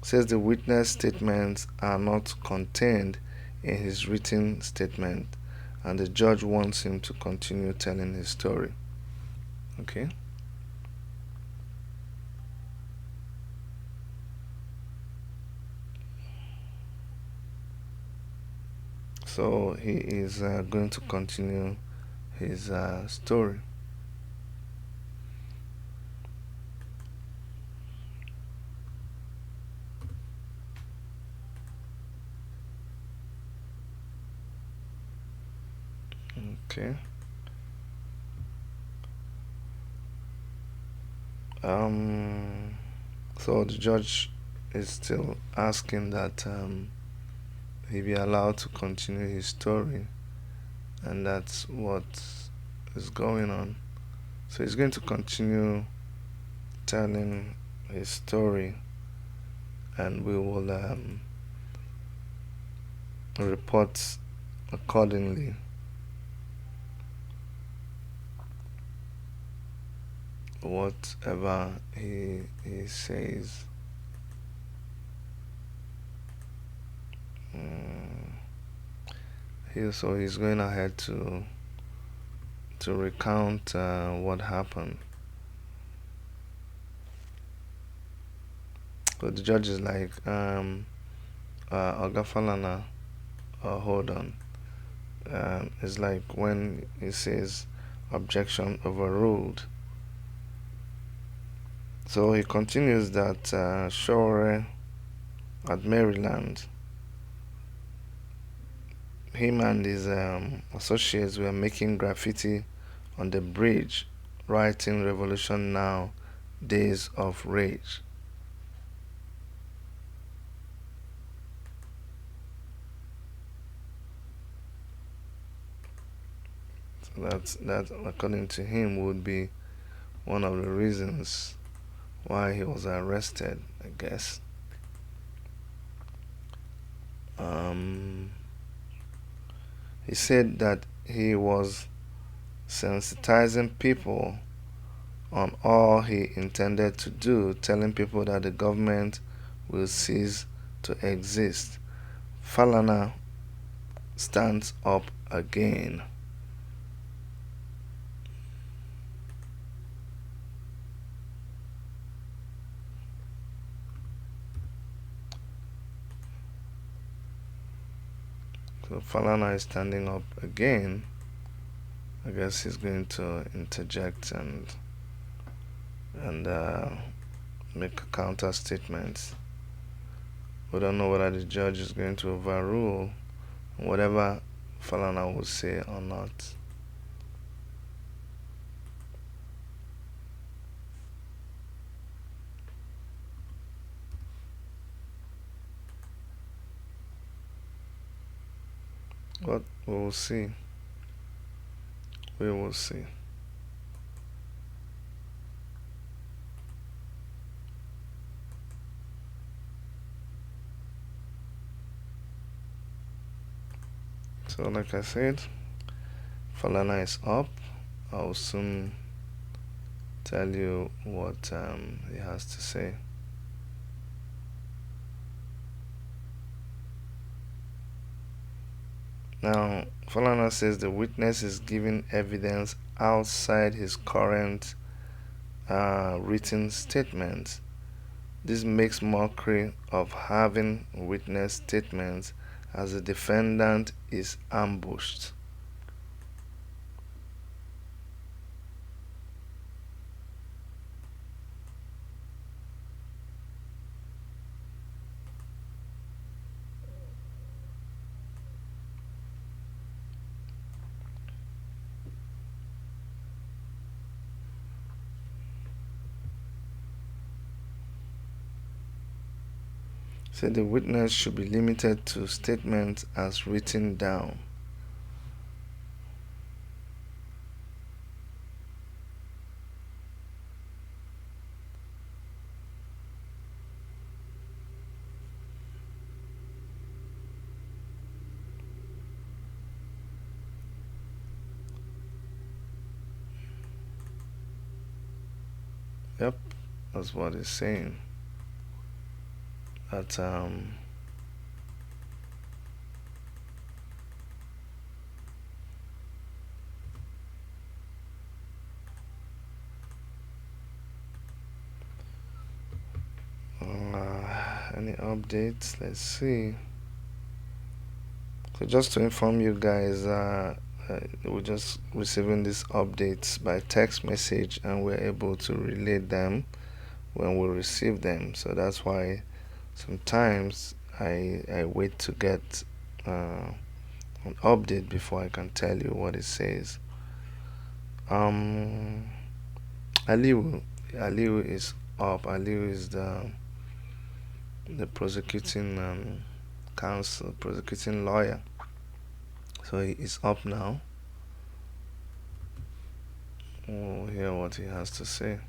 says the witness statements are not contained in his written statement, and the judge wants him to continue telling his story. Okay. So he is going to continue his story. Okay. So the judge is still asking that he be allowed to continue his story, and that's what is going on. So he's going to continue telling his story, and we will report accordingly. Whatever he says. So he's going ahead to recount what happened. So the judge is like, Oga Falana, hold on. It's like when he says objection overruled. So he continues that Sowore at Maryland, him and his associates were making graffiti on the bridge, writing "Revolution Now, Days of Rage." So that according to him would be one of the reasons why he was arrested, I guess. He said that he was sensitizing people on all he intended to do, telling people that the government will cease to exist. Falana stands up again. So Falana is standing up again. I guess he's going to interject and make a counter statement. We don't know whether the judge is going to overrule whatever Falana will say or not. But we will see. We will see. So like I said, Falana is up. I'll soon tell you what he has to say. Now, Falana says the witness is giving evidence outside his current written statement. This makes mockery of having witness statements as the defendant is ambushed. So the witness should be limited to statements as written down. Yep, that's what it's saying. That any updates? Let's see. So just to inform you guys, we're just receiving these updates by text message, and we're able to relay them when we receive them. So that's why sometimes I wait to get an update before I can tell you what it says. Um, Aliu is up. Aliu is the prosecuting counsel, prosecuting lawyer. So he is up now. We'll hear what he has to say.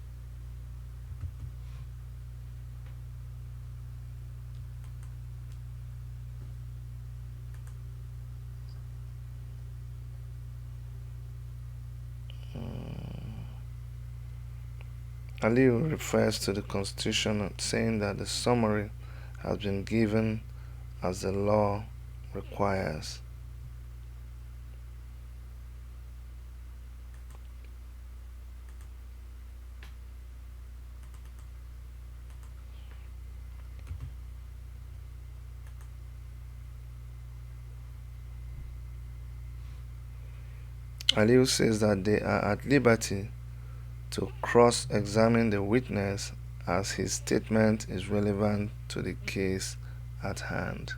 Aliu refers to the Constitution, saying that the summary has been given as the law requires. Aliu says that they are at liberty to cross-examine the witness as his statement is relevant to the case at hand.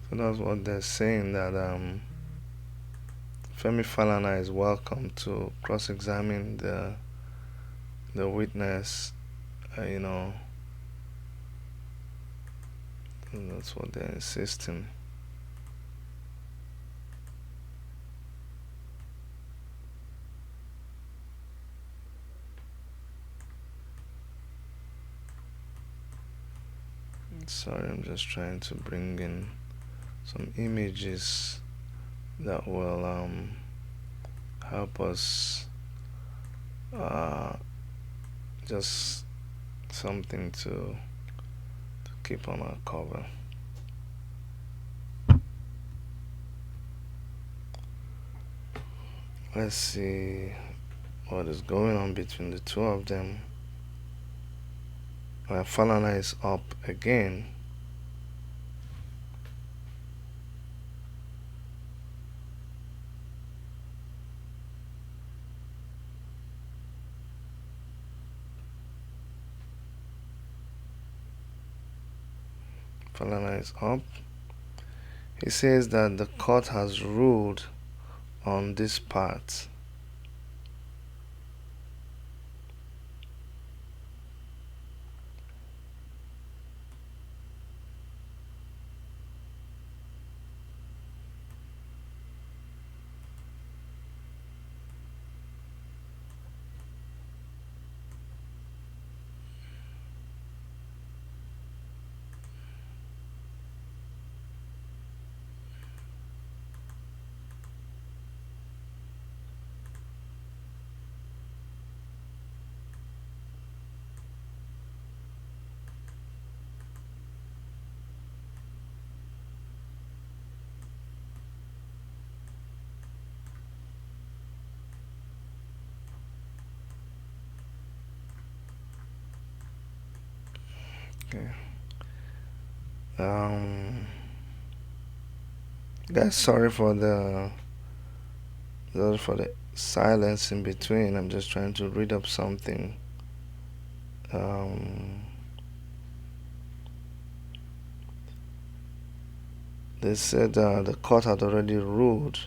So that's what they're saying, that Femi Falana is welcome to cross-examine the witness, and that's what they're insisting. Sorry, I'm just trying to bring in some images that will help us, just something to keep on our cover. Let's see what is going on between the two of them. Falana is up again. Falana is up. He says that the court has ruled on this part. Okay. Guys, sorry for the silence in between. I'm just trying to read up something. They said the court had already ruled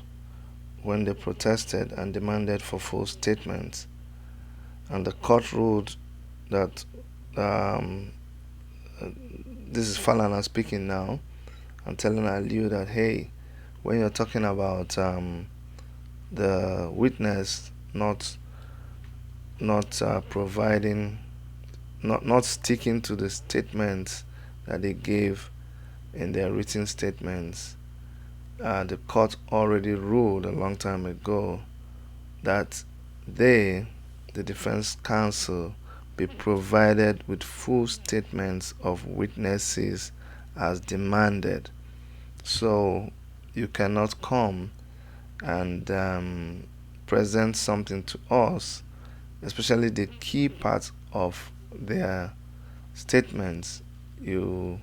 when they protested and demanded for full statements, and the court ruled that this is Falana speaking now, and telling Aliu that, hey, when you're talking about the witness not providing, not sticking to the statements that they gave in their written statements, the court already ruled a long time ago that they, the defense counsel, be provided with full statements of witnesses as demanded. So you cannot come and present something to us, especially the key parts of their statements. You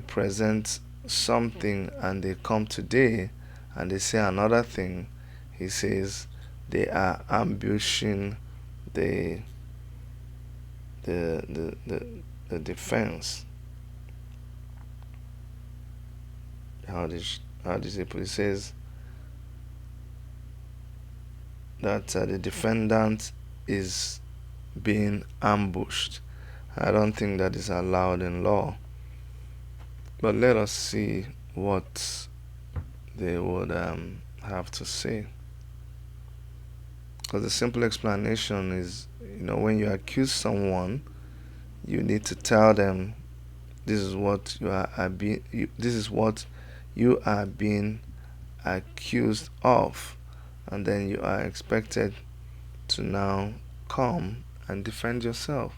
present something and they come today and they say another thing. He says they are ambushing the the the the, the defense. How does he put it? He says that the defendant is being ambushed. I don't think that is allowed in law. But let us see what they would have to say. Because the simple explanation is, when you accuse someone, you need to tell them this is what this is what you are being accused of, and then you are expected to now come and defend yourself.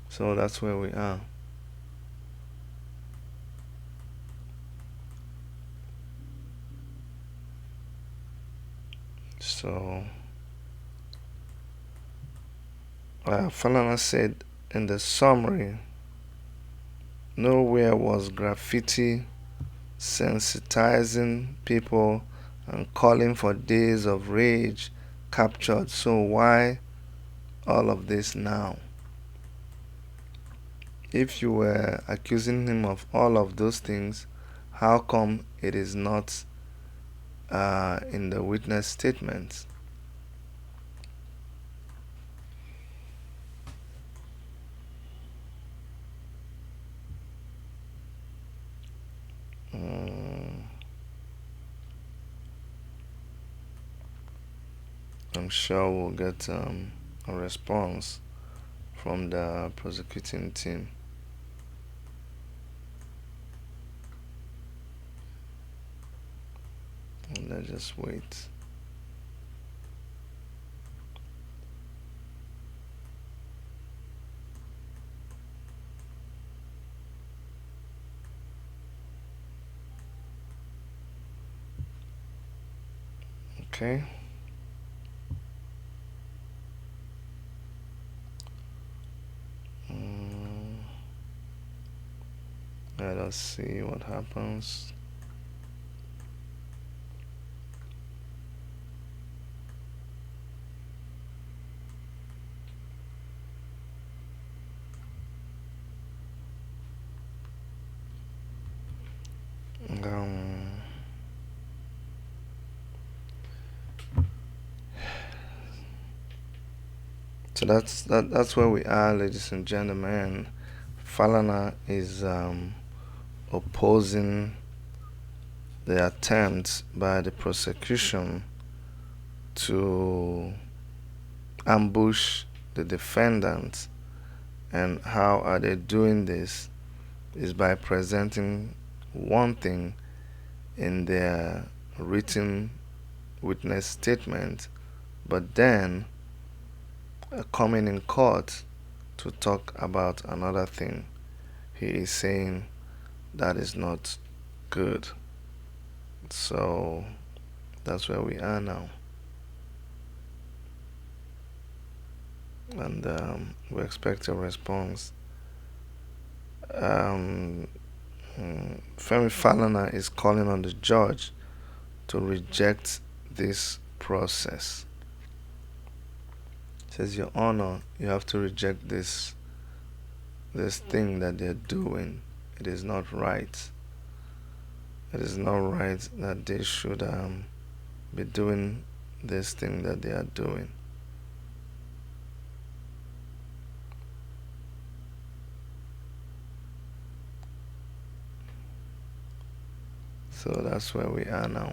So that's where we are. So Falana said in the summary, nowhere was graffiti sensitizing people and calling for days of rage captured. So why all of this now? If you were accusing him of all of those things, how come it is not in the witness statements? I'm sure we'll get a response from the prosecuting team. And let's just wait. Okay. Let us see what happens. So that's where we are, ladies and gentlemen. Falana is opposing the attempt by the prosecution to ambush the defendants. And how are they doing this? Is by presenting one thing in their written witness statement, but then coming in court to talk about another thing. He is saying that is not good. So that's where we are now. And we expect a response. Femi Falana is calling on the judge to reject this process. Says, Your Honor, you have to reject this thing that they're doing. It is not right. It is not right that they should be doing this thing that they are doing. So that's where we are now.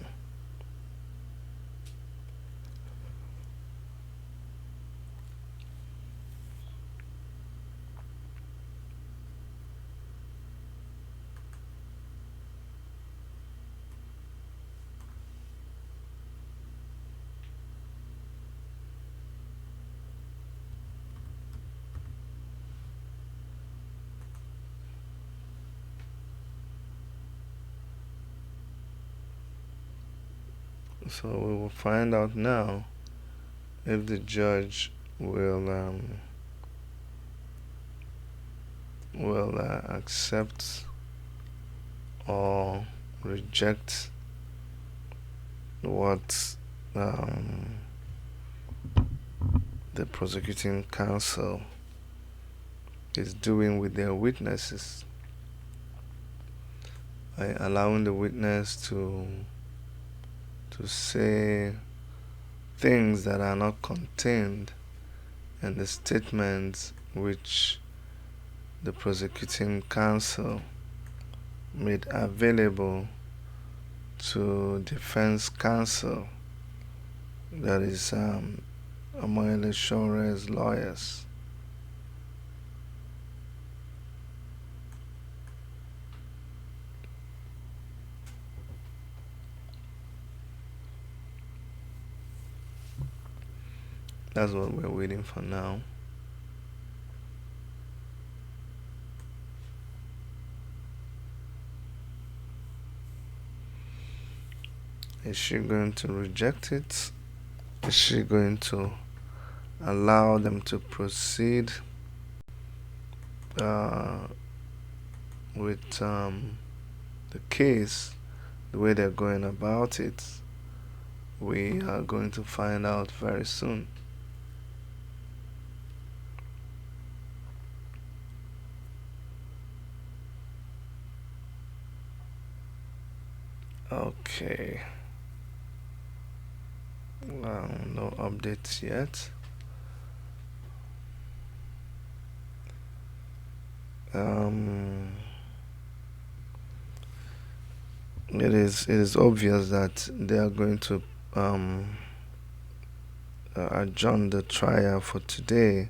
So we will find out now if the judge will accept or reject what the prosecuting counsel is doing with their witnesses, by allowing the witness to say things that are not contained in the statements which the prosecuting counsel made available to defense counsel, that is Omoyele Sowore's lawyers. That's what we're waiting for now. Is she going to reject it? Is she going to allow them to proceed with the case the way they're going about it? We are going to find out very soon. Okay. No updates yet. It is obvious that they are going to adjourn the trial for today,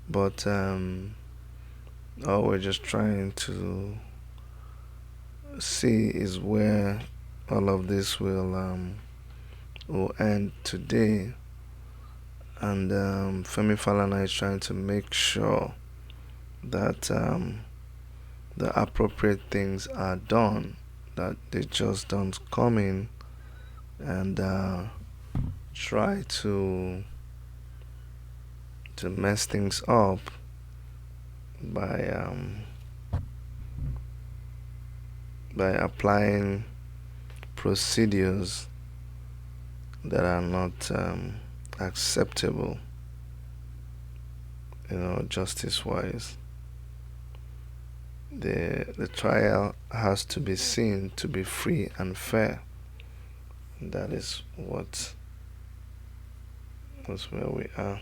but all we're just trying to see is where all of this will end today. And Femi Falana is trying to make sure that the appropriate things are done, that they just don't come in and try to mess things up by applying procedures that are not acceptable, justice-wise. The trial has to be seen to be free and fair. That is that's where we are.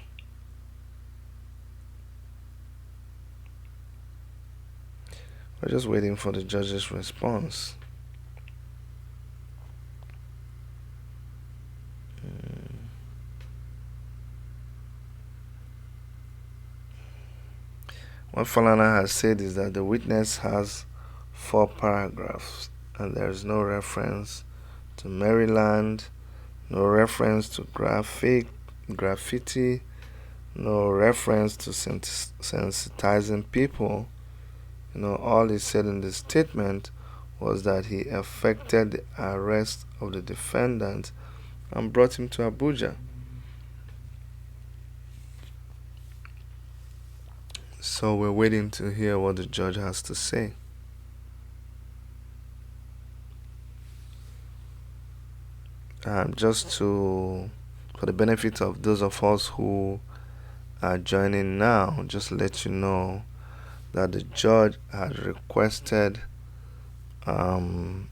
We're just waiting for the judge's response. What Falana has said is that the witness has 4 paragraphs and there is no reference to Maryland, no reference to graffiti, no reference to sensitizing people. All he said in the statement was that he effected the arrest of the defendant and brought him to Abuja. So we're waiting to hear what the judge has to say. Just for the benefit of those of us who are joining now, just to let you know that the judge had requested the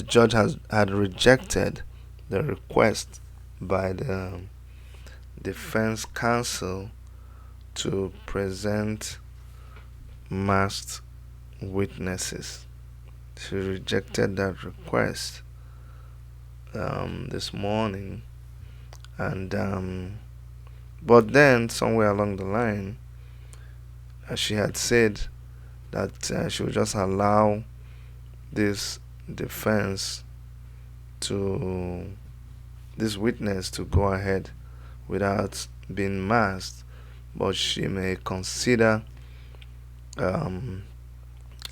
judge had rejected the request by the defense counsel to present masked witnesses. She rejected that request this morning, and but then somewhere along the line, she had said that she would just allow this defense to this witness to go ahead without being masked, but she may consider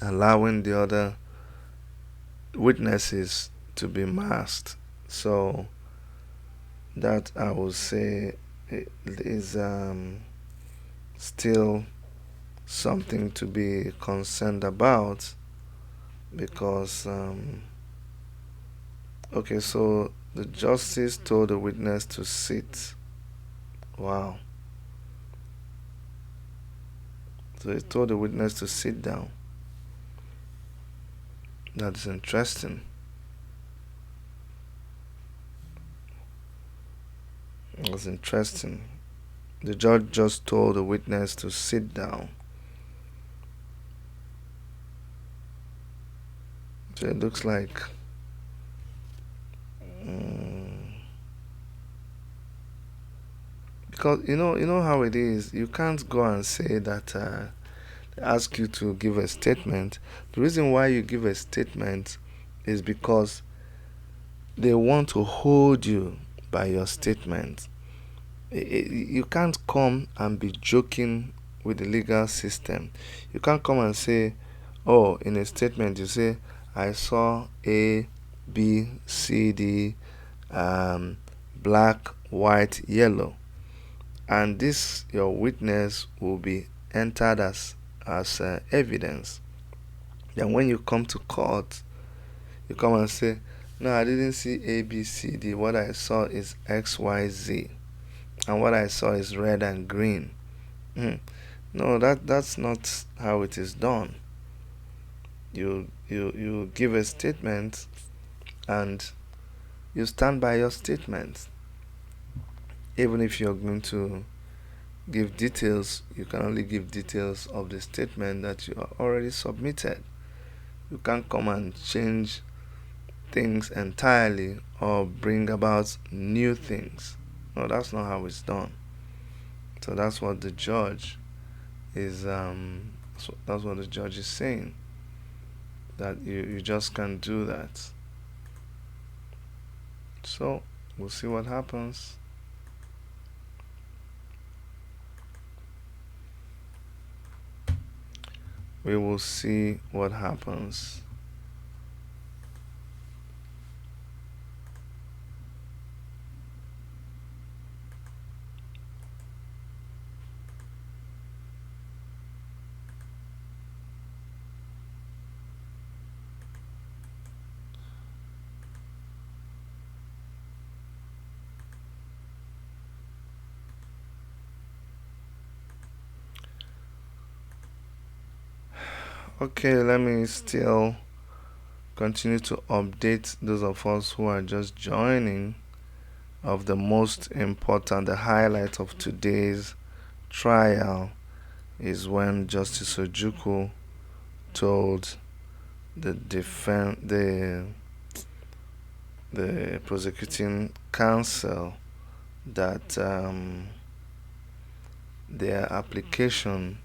allowing the other witnesses to be masked. So that, I would say, is still something to be concerned about, because okay, so the justice told the witness to sit. Wow. So he told the witness to sit down. That's interesting. That's interesting. The judge just told the witness to sit down. So it looks like because you know how it is. You can't go and say that they ask you to give a statement. The reason why you give a statement is because they want to hold you by your statement. You can't come and be joking with the legal system. You can't come and say, oh, in a statement you say, I saw A, B, C, D, black, white, yellow, and this your witness will be entered as evidence. Then when you come to court, you come and say, no, I didn't see A, B, C, D. What I saw is X, Y, Z, and what I saw is red and green. No, that's not how it is done. You give a statement, and you stand by your statement. Even if you're going to give details, you can only give details of the statement that you already submitted. You can't come and change things entirely or bring about new things. No, that's not how it's done. So that's what the judge is that's what the judge is saying, that you just can't do that. So we'll see what happens. We will see what happens. Okay, let me still continue to update those of us who are just joining of the most important, the highlight of today's trial is when Justice Ojukwu told the prosecuting counsel that their application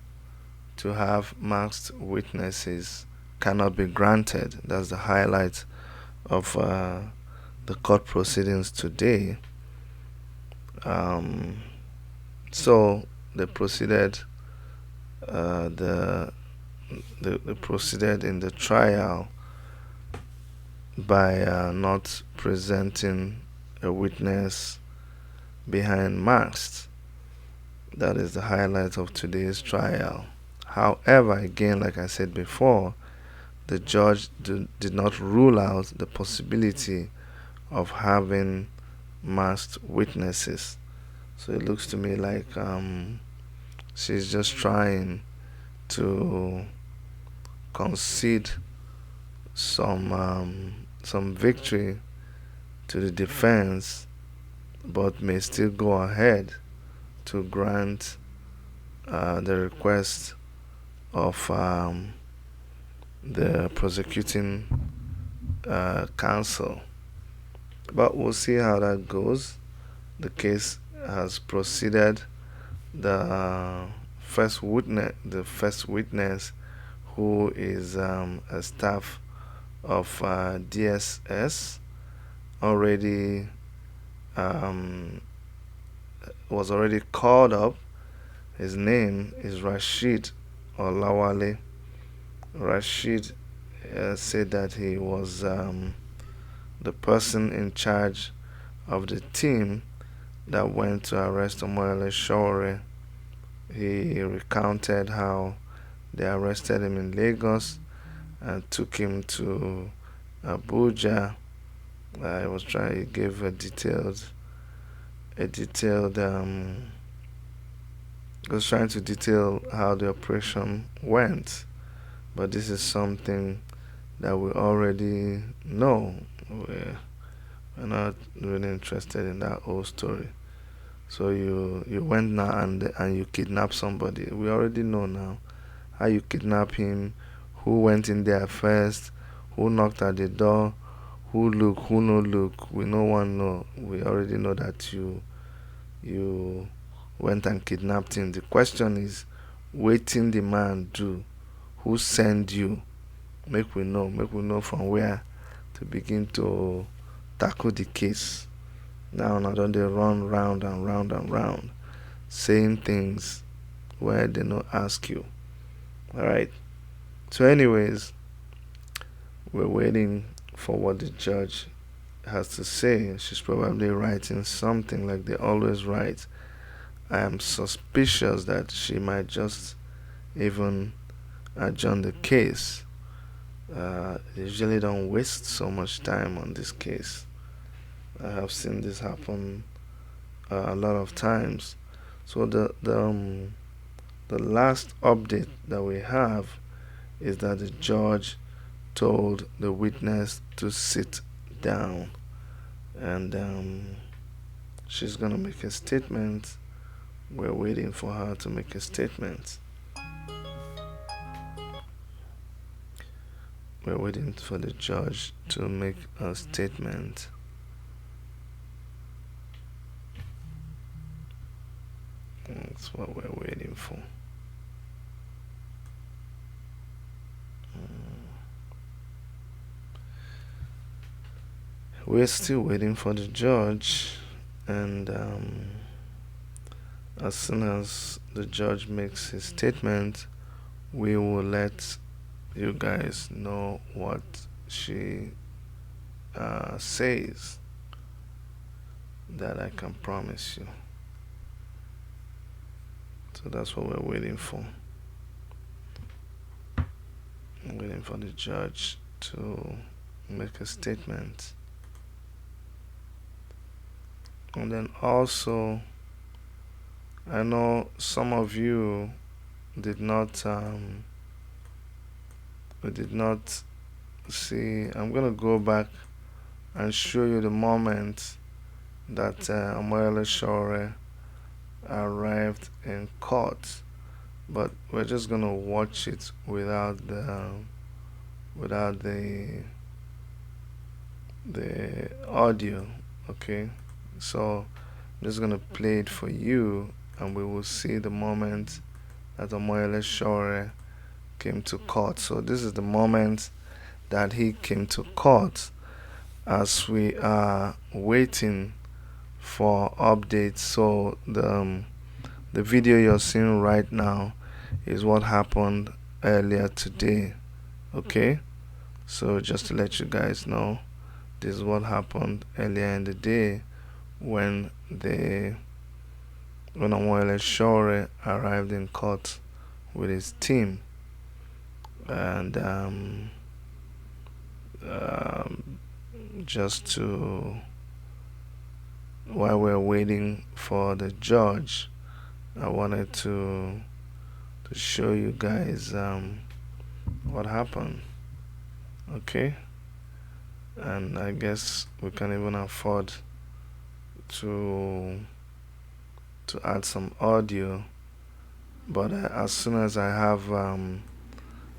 to have masked witnesses cannot be granted. That's the highlight of the court proceedings today. So they proceeded. They proceeded in the trial by not presenting a witness behind masks. That is the highlight of today's trial. However, again, like I said before, the judge did not rule out the possibility of having masked witnesses. So it looks to me like she's just trying to concede some victory to the defense, but may still go ahead to grant the request of the prosecuting counsel. But we'll see how that goes. The case has proceeded. The first witness, who is a staff of DSS, already was already called up. His name is Rashid Olawale. Rashid said that he was the person in charge of the team that went to arrest Omoyele Sowore. He recounted how they arrested him in Lagos and took him to Abuja. He gave a detailed was trying to detail how the operation went, but this is something that we already know. We're not really interested in that whole story. So you went now and you kidnapped somebody. We already know now how you kidnapped him, who went in there first, who knocked at the door, who look, who no look. We no one know. We already know that you went and kidnapped him. The question is, waiting the man do? Who send you? Make we know from where to begin to tackle the case. Now don't they run round and round and round, saying things where they no ask you. Alright. So anyways, we're waiting for what the judge has to say. She's probably writing something like they always write. I am suspicious that she might just even adjourn the case. They usually don't waste so much time on this case. I have seen this happen a lot of times. So the last update that we have is that the judge told the witness to sit down, and she's gonna make a statement. We're waiting for her to make a statement. We're waiting for the judge to make a statement. That's what we're waiting for. We're still waiting for the judge, and as soon as the judge makes his statement, we will let you guys know what she says. That I can promise you. So that's what we're waiting for. I'm waiting for the judge to make a statement. And then also, I know some of you did not see. I'm gonna go back and show you the moment that Omoyele Sowore arrived in court, but we're just gonna watch it without the audio. Okay, so I'm just gonna play it for you, and we will see the moment that Omoyele Sowore came to court. So this is the moment that he came to court, as we are waiting for updates. So the video you're seeing right now is what happened earlier today. Okay, so just to let you guys know, this is what happened earlier in the day when Omoyele Sowore arrived in court with his team. And just to, while we're waiting for the judge, I wanted to show you guys what happened. Okay, and I guess we can even afford to add some audio, but as soon as I have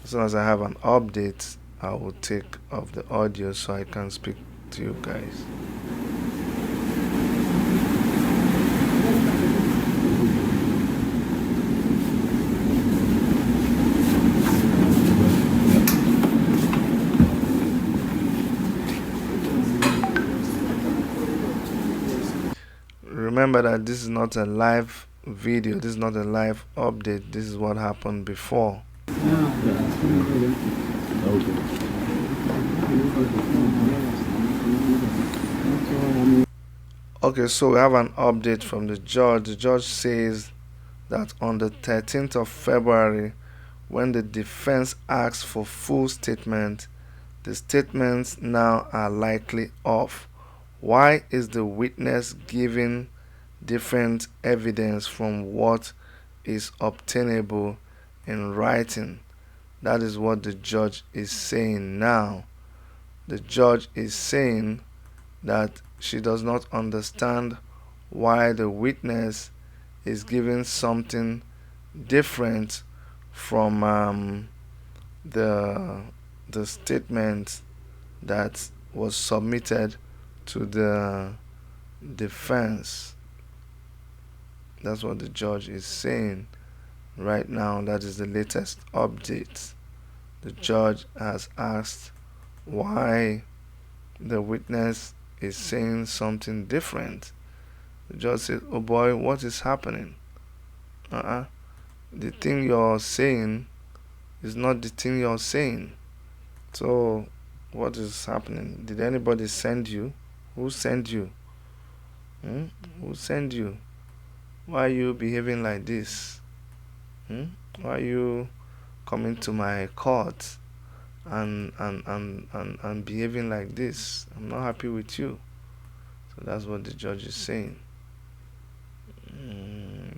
As soon as I have an update, I will take off the audio so I can speak to you guys. Remember that this is not a live video, this is not a live update, this is what happened before. Okay, so we have an update from the judge. The judge says that on the 13th of February, when the defense asks for full statement, the statements now are likely off. Why is the witness giving different evidence from what is obtainable in writing? That is what the judge is saying now. The judge is saying that she does not understand why the witness is giving something different from the statement that was submitted to the defense. That's what the judge is saying right now. That is the latest update. The judge has asked why the witness is saying something different. The judge said, "Oh boy, what is happening? The thing you're saying is not the thing you're saying. So what is happening? Did anybody send you? Who sent you? Who sent you? Why are you behaving like this? Why are you coming to my court and behaving like this? I'm not happy with you." So that's what the judge is saying.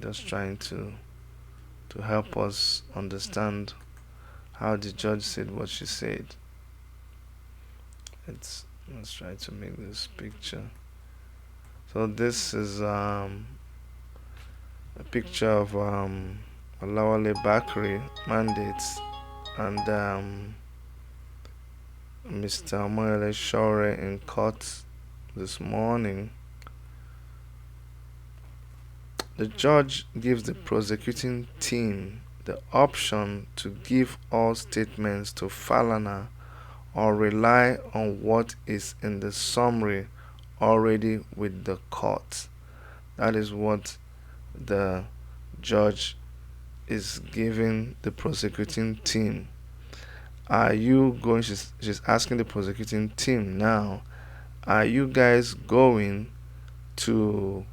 Just trying to help us understand how the judge said what she said. Let's try to make this picture. So this is a picture of Olawale Bakri mandates and Mr. Omoyele Sowore in court this morning. The judge gives the prosecuting team the option to give all statements to Falana or rely on what is in the summary already with the court. That is what the judge is giving the prosecuting team. Are you going, she's asking the prosecuting team now, are you guys going to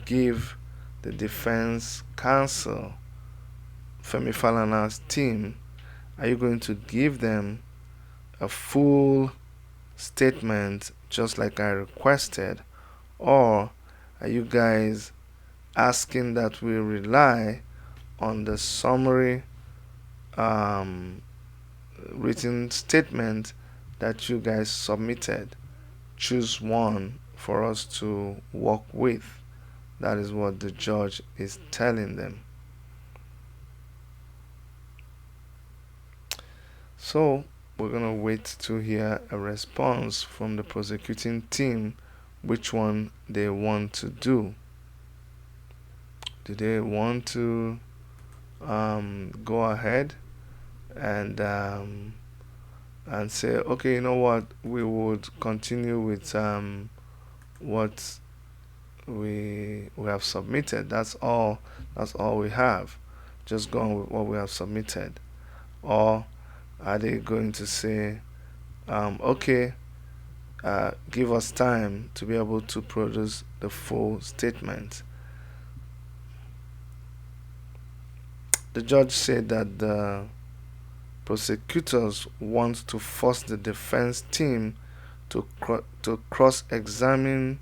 give the defense counsel, Femi Falana's team, are you going to give them a full statement just like I requested, or are you guys asking that we rely on the summary written statement that you guys submitted? Choose one for us to work with. That is what the judge is telling them. So we're going to wait to hear a response from the prosecuting team, which one they want to do. Do they want to go ahead and say, okay, you know what, we would continue with what we have submitted. That's all we have. Just go on with what we have submitted. Or are they going to say, okay, give us time to be able to produce the full statement? The judge said that the prosecutors want to force the defense team to cross-examine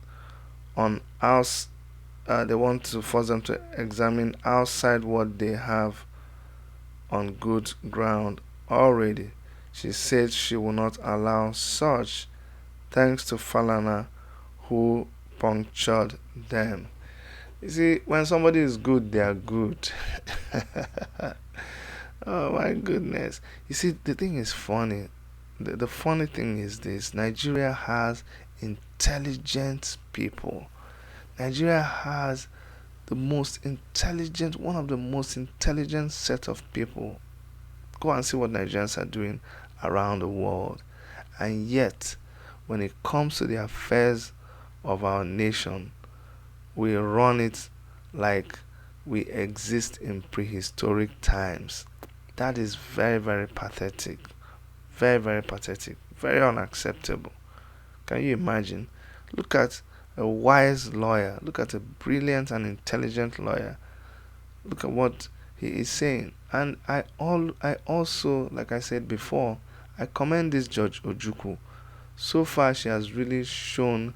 on they want to force them to examine outside what they have on good ground already. She said she will not allow such, thanks to Falana, who punctured them. You see, when somebody is good, they are good. Oh my goodness. You see, the thing is funny. The funny thing is this: Nigeria has intelligent people. Nigeria has one of the most intelligent set of people. Go and see what Nigerians are doing around the world. And yet, when it comes to the affairs of our nation, we run it like we exist in prehistoric times. That is very, very pathetic. Very, very pathetic. Very unacceptable. Can you imagine? Look at a wise lawyer. Look at a brilliant and intelligent lawyer. Look at what he is saying. And I also, like I said before, I commend this Judge Ojukwu. So far, she has really shown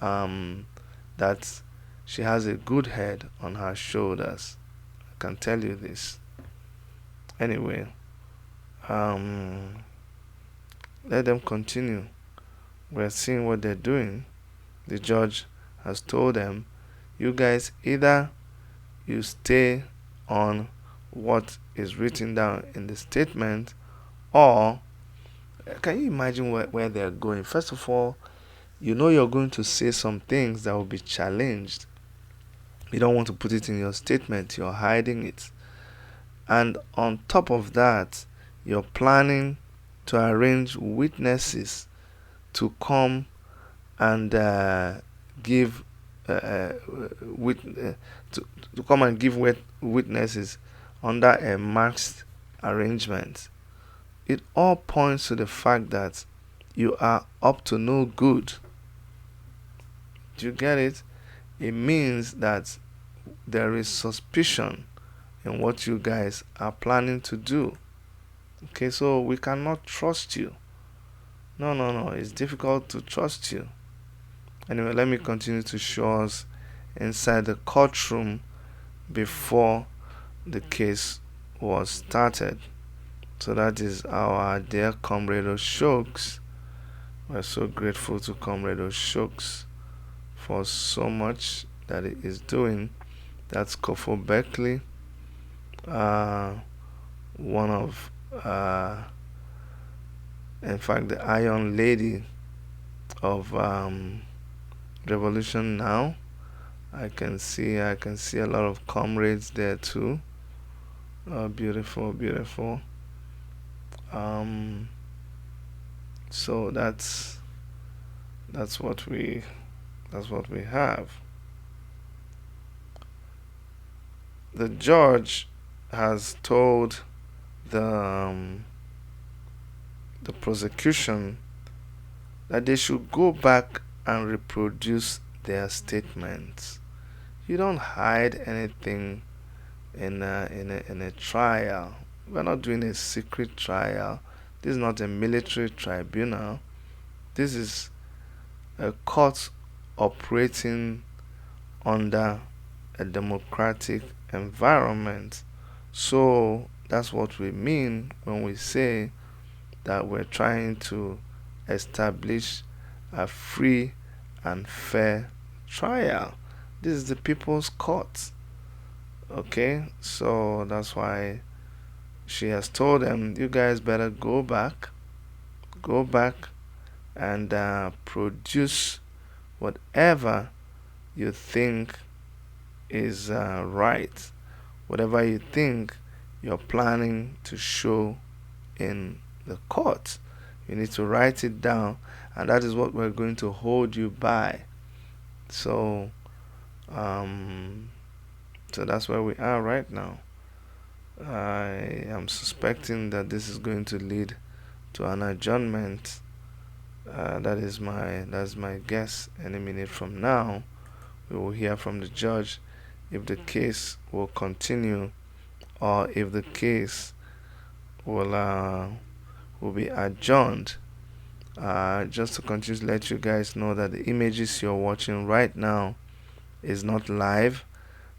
that she has a good head on her shoulders. I can tell you this. Anyway, let them continue. We're seeing what they're doing. The judge has told them, you guys, either you stay on what is written down in the statement, or can you imagine where they're going? First of all, you know you're going to say some things that will be challenged. You don't want to put it in your statement, you're hiding it. And on top of that, you're planning to arrange witnesses to come and give wit- to come and give witnesses under a masked arrangement. It all points to the fact that you are up to no good. Do you get it? It means that there is suspicion in what you guys are planning to do. Okay, so we cannot trust you. No, no, no. It's difficult to trust you. Anyway, let me continue to show us inside the courtroom before the case was started. So that is our dear Comrade Oshokes. We're so grateful to Comrade Oshokes for so much that he is doing. That's Kofo Beckley, one of, in fact, the Iron Lady of Revolution Now. I can see a lot of comrades there too. Beautiful, beautiful. So that's what we have. The judge has told the prosecution that they should go back and reproduce their statements. You don't hide anything in a trial. We're not doing a secret trial. This is not a military tribunal. This is a court operating under a democratic environment. So that's what we mean when we say that we're trying to establish a free and fair trial. This is the people's court. Okay, so that's why she has told them, you guys better go back and produce whatever you think is right, whatever you think you're planning to show in the court. You need to write it down, and that is what we're going to hold you by. So that's where we are right now. I am suspecting that this is going to lead to an adjournment. That's my guess. Any minute from now, we will hear from the judge if the case will continue or if the case will be adjourned. Just to continue to let you guys know that the images you're watching right now is not live.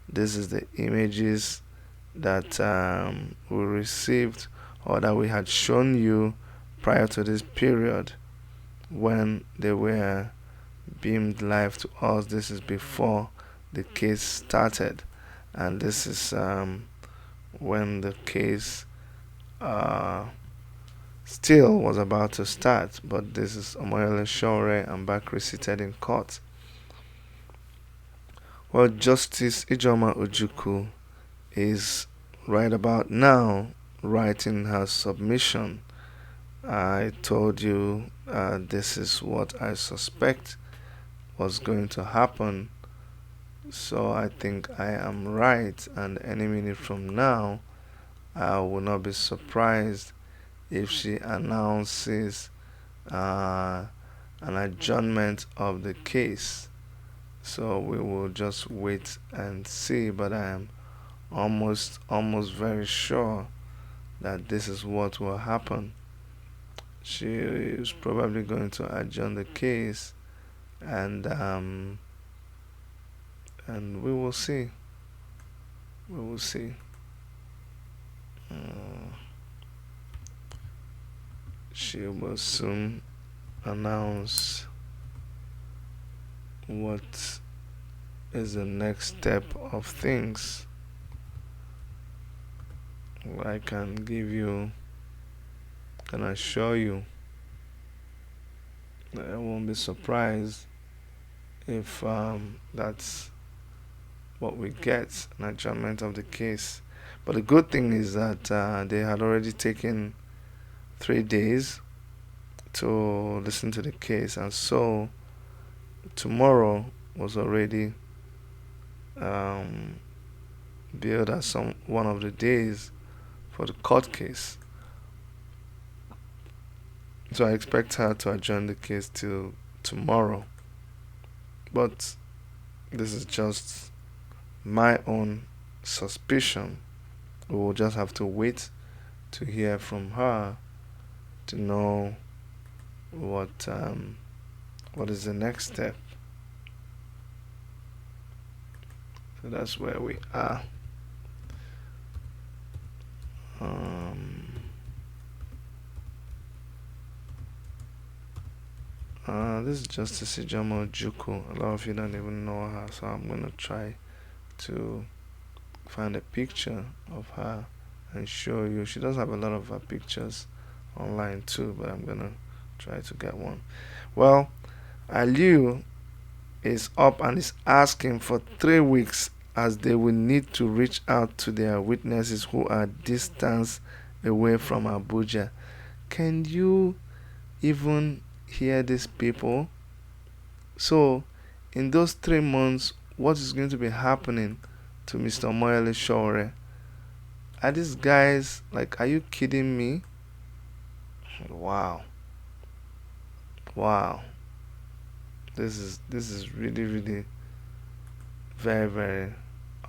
This is the images that we received or that we had shown you prior to this period when they were beamed live to us. This is before the case started, and this is when the case uh, still was about to start, but this is Omoyele, Sowore, and Bakri seated in court. Well, Justice Ijoma Ojukwu is right about now writing her submission. I told you this is what I suspect was going to happen, so I think I am right, and any minute from now I will not be surprised if she announces uh, an adjournment of the case. So we will just wait and see, but I am almost very sure that this is what will happen. She is probably going to adjourn the case, and we will see. We will see. She will soon announce what is the next step of things. I can assure you that I won't be surprised if that's what we get, an adjournment of the case. But the good thing is that they had already taken 3 days to listen to the case, and so tomorrow was already billed as one of the days for the court case. So I expect her to adjourn the case till tomorrow. But this is just my own suspicion. We will just have to wait to hear from her to know what is the next step. So that's where we are. This is Justice Ijoma Ojukwu. A lot of you don't even know her, so I'm gonna try to find a picture of her and show you. She does have a lot of her pictures online too, but I'm gonna try to get one. Well, Aliu is up and is asking for 3 weeks, as they will need to reach out to their witnesses who are distance away from Abuja. Can you even hear these people? So in those 3 months, what is going to be happening to Mr. Omoyele Sowore? Are these guys, like, are you kidding me? Wow. This is really very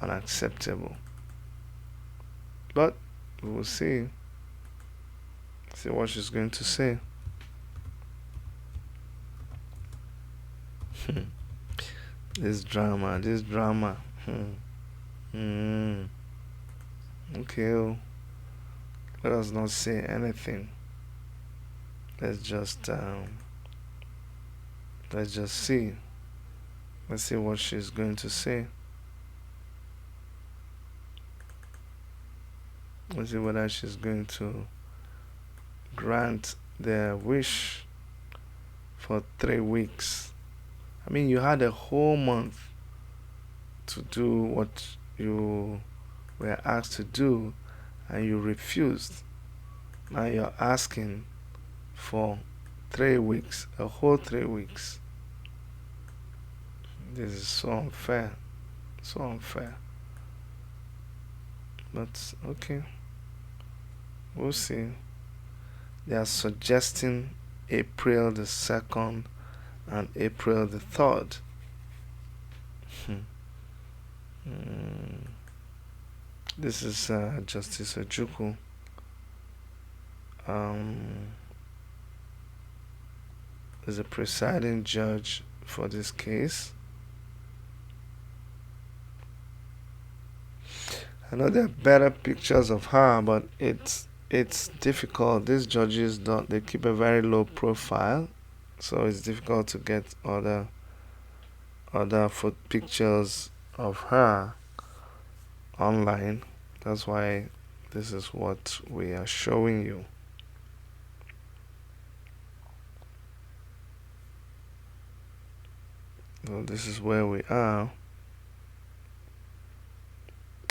unacceptable. But we will see what she's going to say. This drama. Okay, let us not say anything. Let's just see. Let's see what she's going to say. Let's see whether she's going to grant their wish for 3 weeks. I mean, you had a whole month to do what you were asked to do, and you refused. Now you're asking for 3 weeks, a whole 3 weeks. This is so unfair. But okay, we'll see. They are suggesting April the 2nd and April the 3rd. This is Justice Ojukwu. Is a presiding judge for this case. I know there are better pictures of her, but it's difficult. These judges they keep a very low profile, so it's difficult to get other pictures of her online. That's why this is what we are showing you. So this is where we are.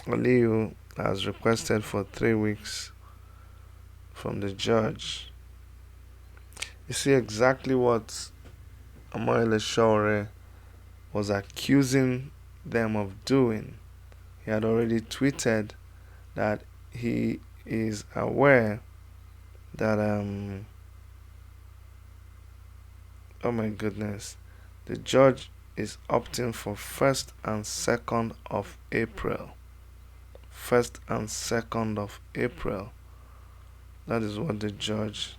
Aliyu has requested for 3 weeks from the judge. You see exactly what Omoyele Sowore was accusing them of doing. He had already tweeted that he is aware that oh my goodness, the judge is opting for 1st and 2nd of April. 1st and 2nd of April. That is what the judge.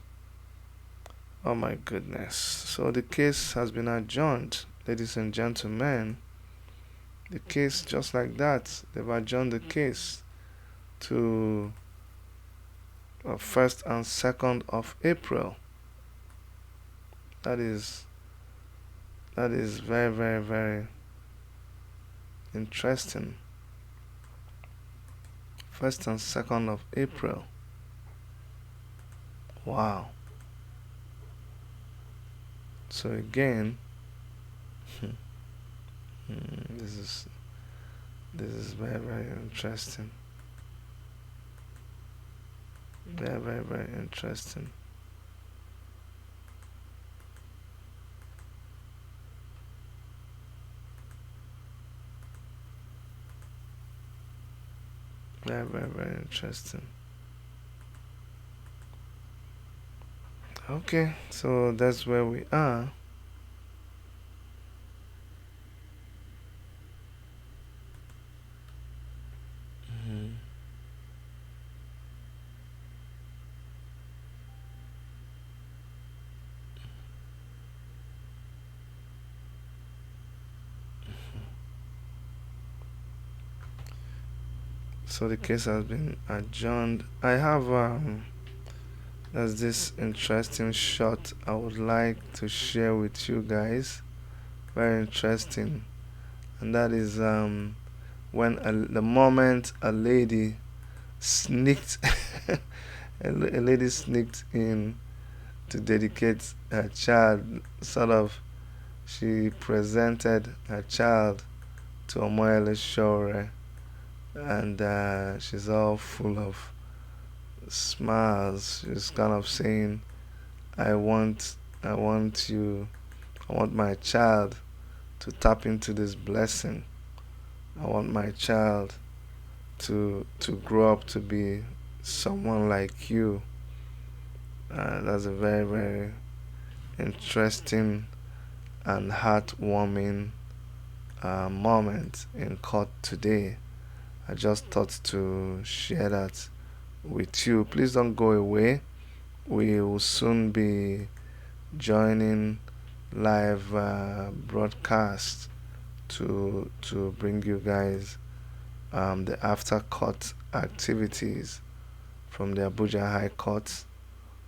Oh my goodness. So the case has been adjourned, ladies and gentlemen. The case, just like that, they've adjourned the case to 1st and 2nd of April. That is very, very, very interesting. 1st and 2nd of April. Wow. So again, this is very, very interesting. Very, very, very interesting. Very, very, very interesting. Okay, so that's where we are. So the case has been adjourned. I have there's this interesting shot I would like to share with you guys. Very interesting, and that is when the moment a lady sneaked a lady sneaked in to dedicate her child. Sort of, she presented her child to Omoyele Sowore, and she's all full of smiles. She's kind of saying, I want my child to tap into this blessing. I want my child to grow up to be someone like you. That's a very, very interesting and heartwarming moment in court today. I just thought to share that with you. Please don't go away. We will soon be joining live broadcast to bring you guys the after court activities from the Abuja High Court.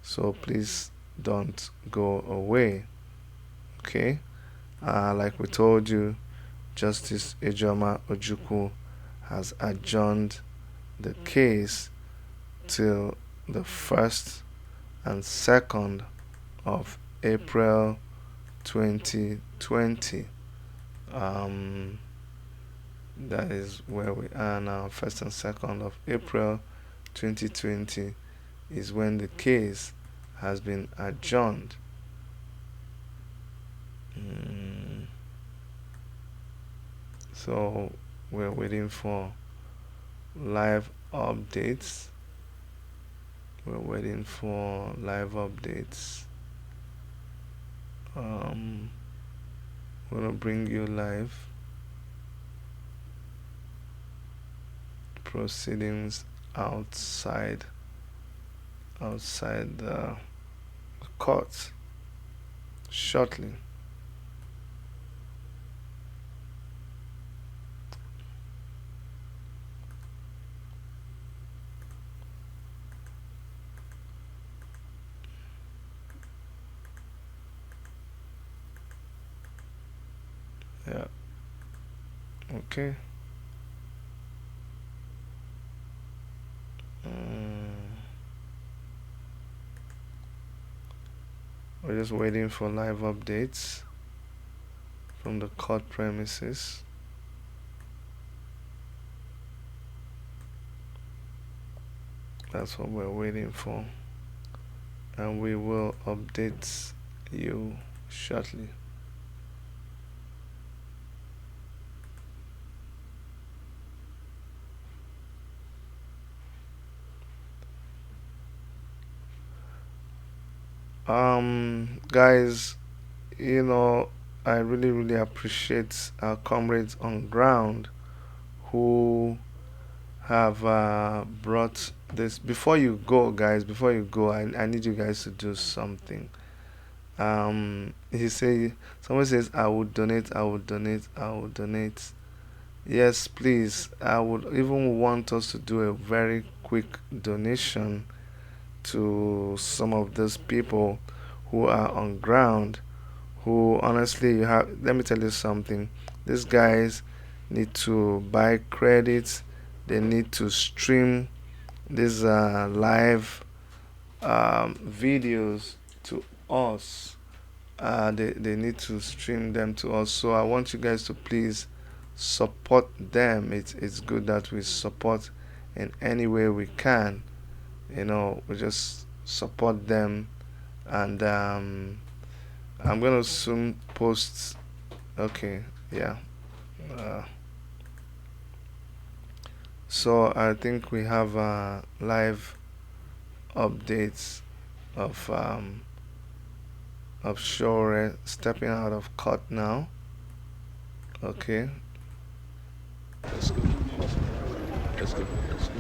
So please don't go away. Okay, like we told you, Justice Ejoma Ojukwu has adjourned the case till the 1st and 2nd of April 2020. That is where we are now. 1st and 2nd of April 2020 is when the case has been adjourned. So we're waiting for live updates. We're waiting for live updates. We're gonna bring you live proceedings outside the court shortly. Yeah. Okay. We're just waiting for live updates from the court premises. That's what we're waiting for, and we will update you shortly. Guys, you know, I really appreciate our comrades on ground who have brought this. Before you go, guys, before you go, I need you guys to do something. Someone says, I would donate, I would donate, I would donate. Yes, please. I would even want us to do a very quick donation to some of those people who are on ground, who honestly, let me tell you something, these guys need to buy credits, they need to stream these live videos to us. They need to stream them to us. So I want you guys to please support them. It's good that we support in any way we can. You know, we just support them, and I'm gonna soon post. Okay, yeah. So I think we have live updates of Sowore stepping out of court now. Okay. Let's go. Let's go. Let's go.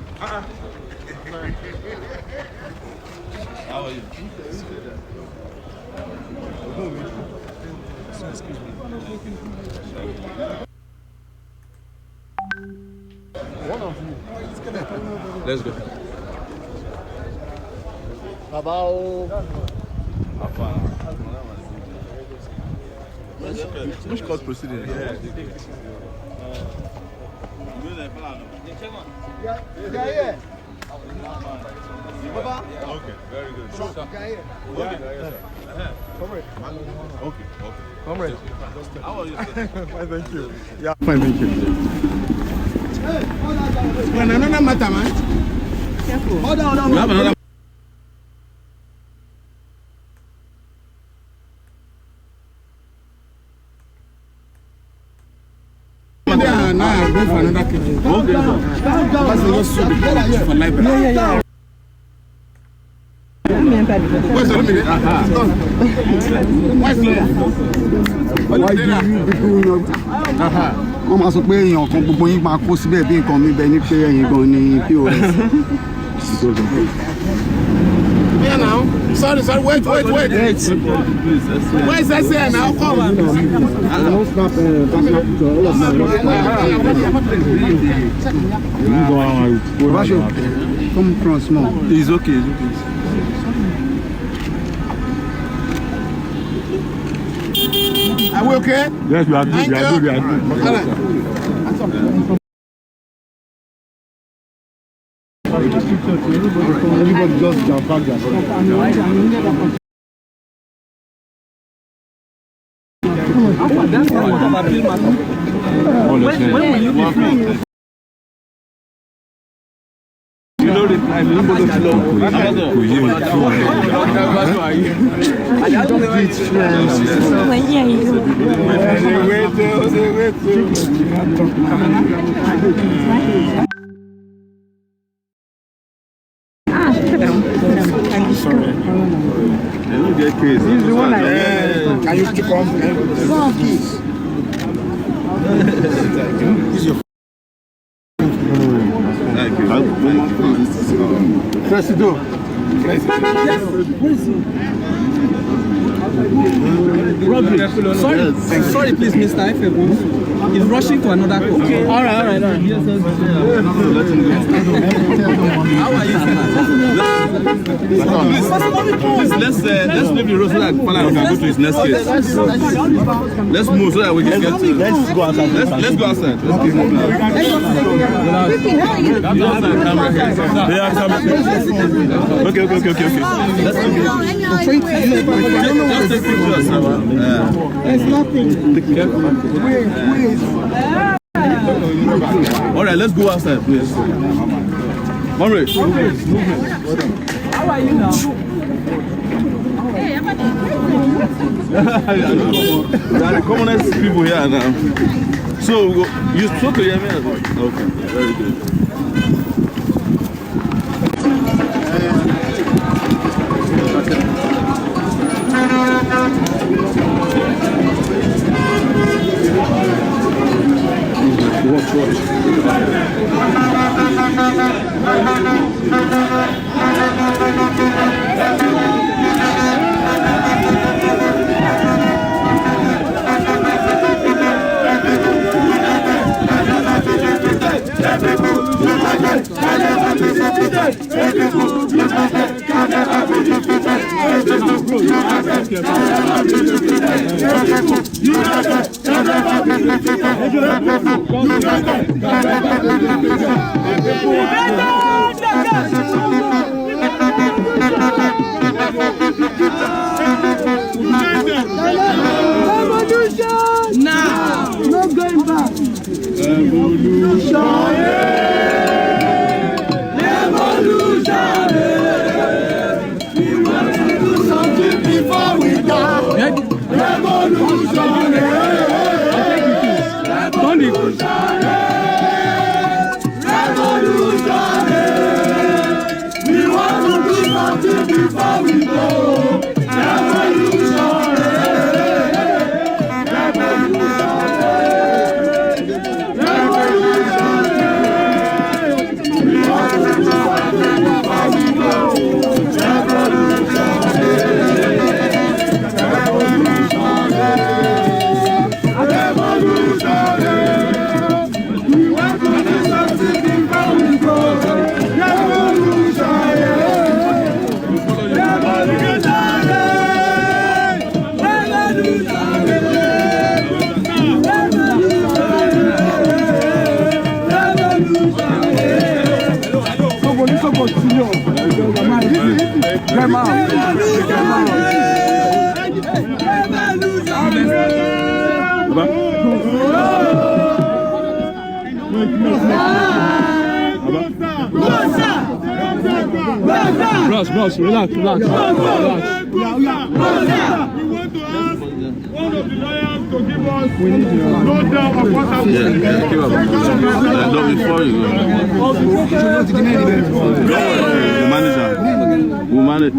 How are you? Excuse me. One of you. Let's go. Which court proceeding? Yeah. Okay, very good. Okay. Comrade. How are you? Fine, thank you. Yeah, fine, thank you. When another matter, man. Careful. Hold on. We have another. Now I'm going for another case. Okay. That's a lawsuit for library. Yeah. What's the minute? What's the why do you people know? Wọ́n máa sọ pé èèyàn kan gbogbo yín máa kó síbẹ̀ bí nǹkan mi bẹ ní pé ẹ̀yin gan ni POS. Yeah, now. Sorry, wait. Where is that here now? Come on. Come from small. It's okay. Are we okay? Yes, we are good. We are good. Everybody just jump back there. He's the one Can you keep on? Thank you. Presido. Sorry, please, Mr. Efebo. He's rushing to another court. Okay. All right. How are you? Let's leave the road so that Fala can go to his next case. Let's move so that we can get to. Let's go outside. Let's go outside. Let's keep moving. Okay. Let's take pictures. There's nothing. All right, let's go outside, please. Monroe. How are you now? They are the commonest people here now. So, you spoke to Yemi? Okay, very good. Watch. Now, not going back. Bros, relax. We want to have one of the lawyers to give us no doubt of what happened. No, before you go. We'll manage.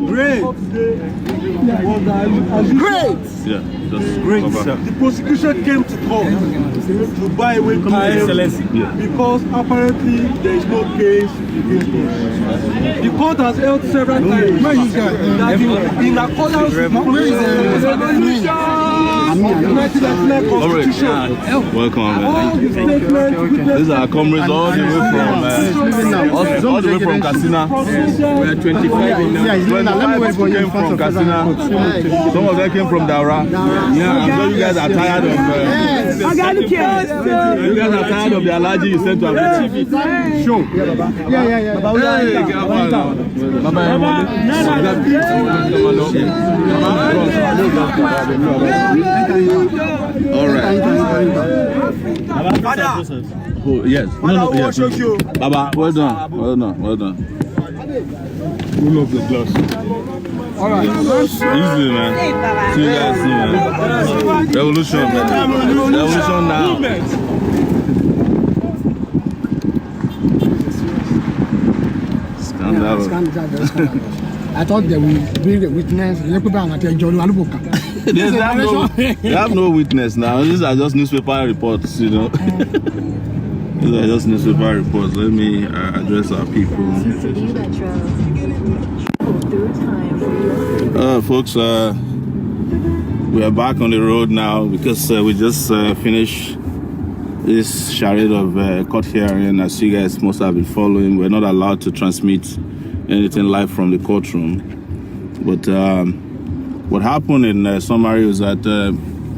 Great! Yeah, just Great, cover. sir. The prosecution came to court to buy away time because apparently there is no case against us. The court has held several times that in accordance with Welcome. These are comrades all the way from Katsina. We are 25 in now. 25 came from Katsina. Some of them came from Daura. Yeah, I'm sure you guys are tired of. You guys are tired of the allergy you sent to our show. Yeah. All right. Oh, yes. Yes. Baba, well done. Pull up the glass. All right. Easy, man. See you guys soon, man. Revolution, man. Revolution now. Scandal. I thought they will bring a witness. They have no witness now. These are just newspaper reports, you know. These are just newspaper reports. Let me address our people. Through time. Folks, we are back on the road now because we just finished this charade of court hearing. As you guys must have been following, we're not allowed to transmit anything live from the courtroom. But what happened in summary was that,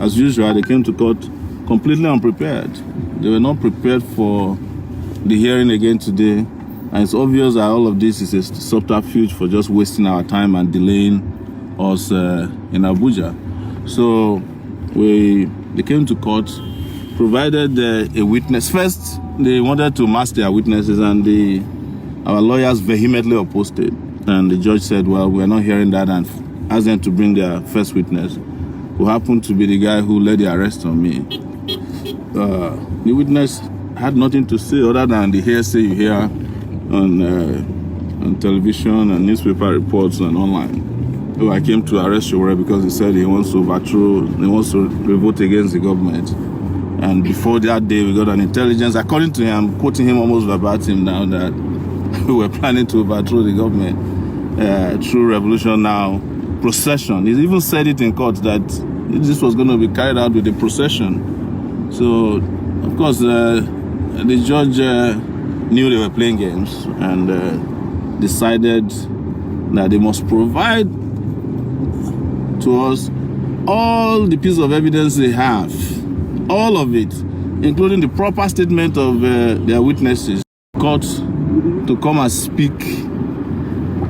as usual, they came to court completely unprepared. They were not prepared for the hearing again today. And it's obvious that all of this is a subterfuge for just wasting our time and delaying us in Abuja. So they came to court, provided a witness. First, they wanted to mask their witnesses, and our lawyers vehemently opposed it. And the judge said, well, we're not hearing that, and asked them to bring their first witness, who happened to be the guy who led the arrest on me. The witness had nothing to say other than the hearsay you hear on television and newspaper reports and online. So I came to arrest Sowore because he said he wants to revolt against the government. And before that day, we got an intelligence, according to him, I'm quoting him almost verbatim now, that we were planning to overthrow the government through revolution now, procession. He even said it in court that this was going to be carried out with a procession. So, of course, the judge knew they were playing games and decided that they must provide to us all the pieces of evidence they have, all of it, including the proper statement of their witnesses, court to come and speak,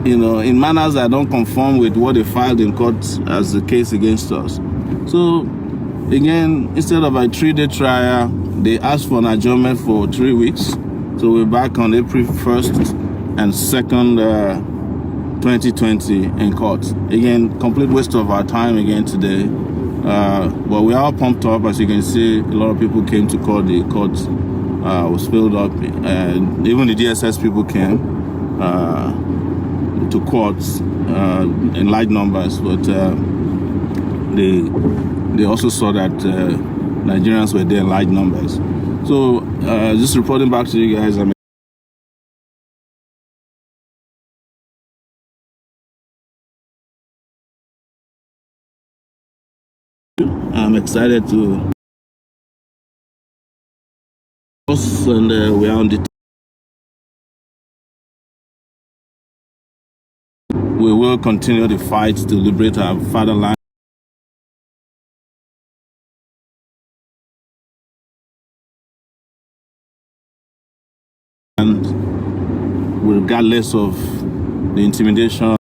in manners that don't conform with what they filed in court as the case against us. So, again, instead of a 3-day trial, they asked for an adjournment for 3 weeks. So we're back on April 1st and 2nd, 2020 in court. Again, complete waste of our time again today. But we are pumped up. As you can see, a lot of people came to court. The court was filled up, and even the DSS people came to court in large numbers. But they also saw that Nigerians were there in large numbers. So just reporting back to you guys. I'm excited to, and we are on the. We will continue the fight to liberate our fatherland. And regardless of the intimidation,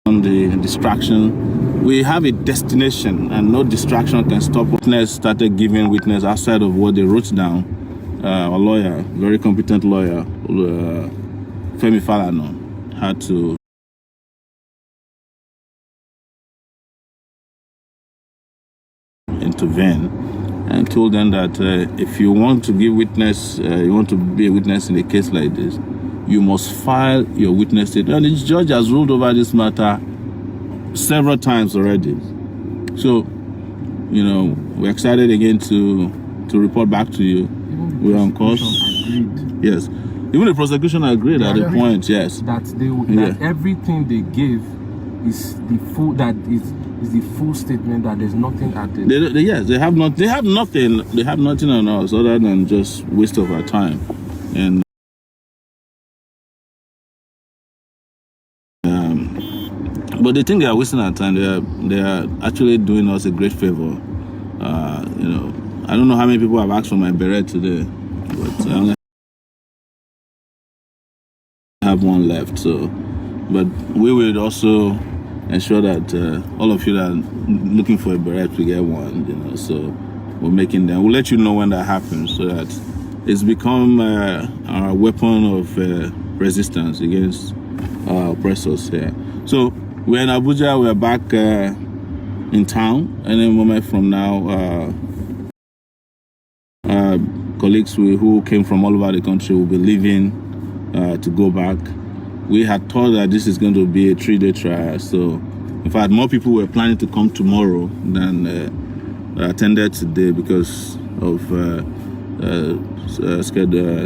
the distraction, we have a destination, and no distraction can stop us. Witness started giving witness outside of what they wrote down. A lawyer, very competent lawyer, Femi Falana, had to intervene and told them that if you want to give witness, you want to be a witness in a case like this, you must file your witness statement. And the judge has ruled over this matter several times already. So, we're excited again to report back to you. We're on course. Yes. Even the prosecution agreed at the point, yes. That everything they gave is the full statement, that there's nothing at it. They have nothing on us other than just waste of our time. And but they think they are wasting our time. They are actually doing us a great favor. I don't know how many people have asked for my beret today, but I only have one left. So, but we will also ensure that all of you that are looking for a beret will get one. So we're making them. We'll let you know when that happens, so that it's become our weapon of resistance against oppressors here. So we're in Abuja. We're back in town. Any moment from now, colleagues who came from all over the country will be leaving to go back. We had thought that this is going to be a 3-day trial. So, in fact, more people were planning to come tomorrow than attended today because of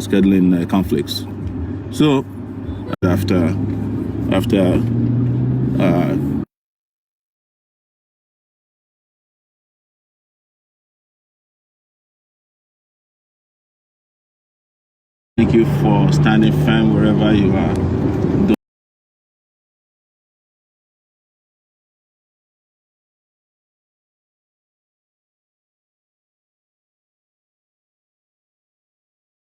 scheduling conflicts. So after thank you for standing firm wherever you are.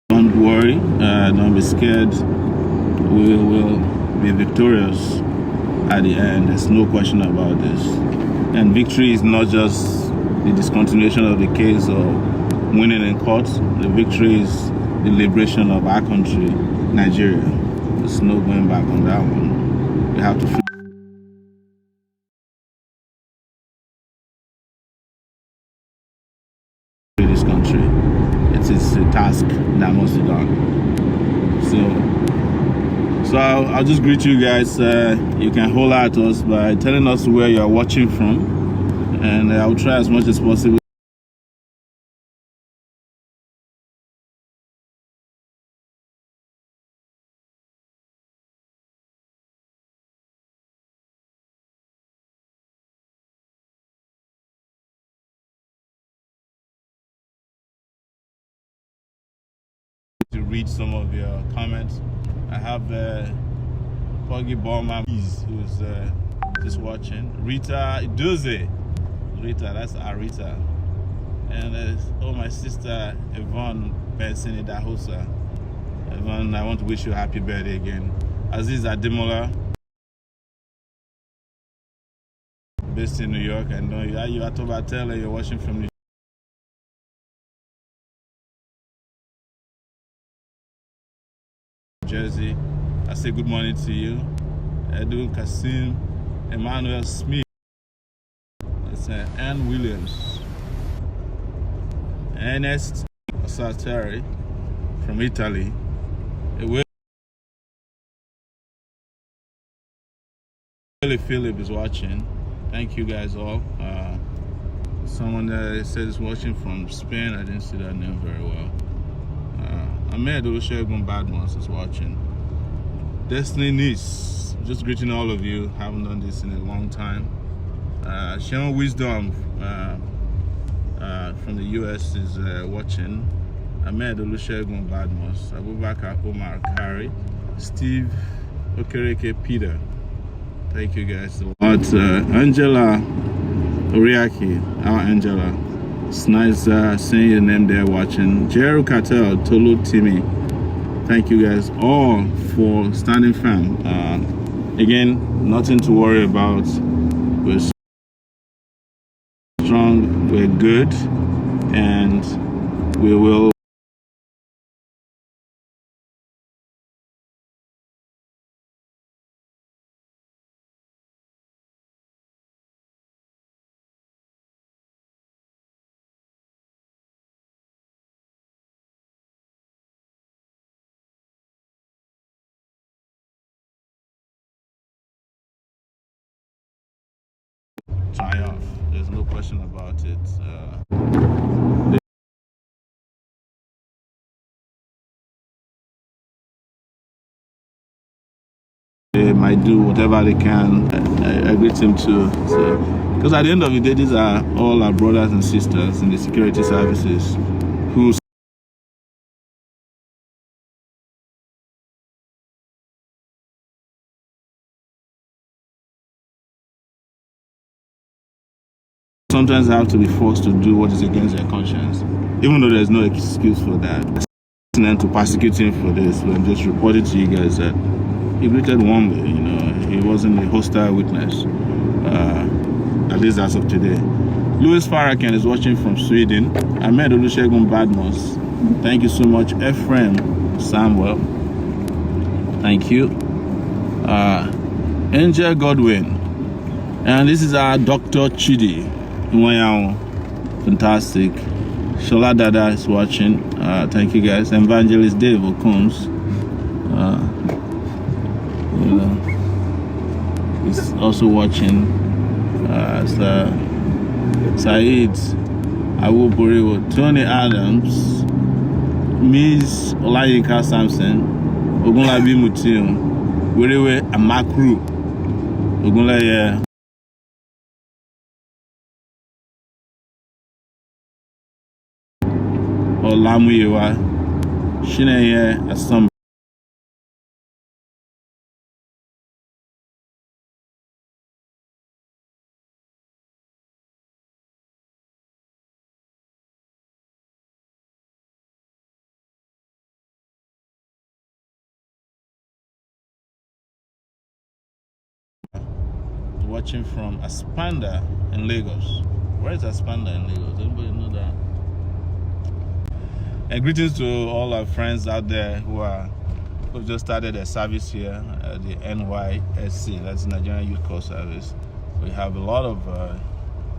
Don't worry, don't be scared. We will be victorious at the end. There's no question about this. And victory is not just the discontinuation of the case or winning in court. The victory is the liberation of our country, Nigeria. There's no going back on that one. We have to free this country. It's a task that must be done. So I'll just greet you guys. You can hold out us by telling us where you're watching from, and I'll try as much as possible to read some of your comments. I have Poggy Bowman who's just watching. Rita Idoze. Rita, that's Arita. And my sister Yvonne Benson Idahosa. Yvonne, I want to wish you a happy birthday again. Aziz Ademola, based in New York. I know you are Tobatel and you're watching from New Jersey. I say good morning to you. Edwin Kasim, Emmanuel Smith, that's Ann Williams, Ernest Sartari from Italy. Willie Philip is watching. Thank you guys all. Someone that says watching from Spain. I didn't see that name very well. Ahmed Olusegun Badmus is watching. Destiny Niece, just greeting all of you. Haven't done this in a long time. Sean Wisdom from the US is watching. Ahmed Olusegun Badmus, Abubakar Omar Kari, Steve Okereke Peter. Thank you guys a lot. Angela Oriaki, our Angela. It's nice seeing your name there watching. Jeru Cartel, Tolu Timi. Thank you guys all for standing firm. Again, nothing to worry about. We're strong, we're good, and we will triumph. There's no question about it. They might do whatever they can. I greet him too. Because at the end of the day, these are all our brothers and sisters in the security services who sometimes have to be forced to do what is against their conscience, even though there's no excuse for that. And then to persecute him for this, when just reported to you guys that he greeted warmly, you know, he wasn't a hostile witness, at least as of today. Louis Farrakhan is watching from Sweden. Ahmed Olusegun Badmus, thank you so much. Ephraim Samuel, thank you. Angel Godwin, and this is our Dr. Chidi. Fantastic. Shola Dada is watching. Thank you guys. Evangelist Dave Okuns is also watching. Saeed Awuburiwo, Tony Adams, Miss Olayinka Samson, Ogunlabi Mutiu, Werewe Amakru, Ogunlaye. Olamuyewa, Shineye Asam. Watching from Aspanda in Lagos. Where is Aspanda in Lagos? Anybody know that? And greetings to all our friends out there who've just started their service here at the NYSC, that's Nigerian Youth Corps Service. We have a lot of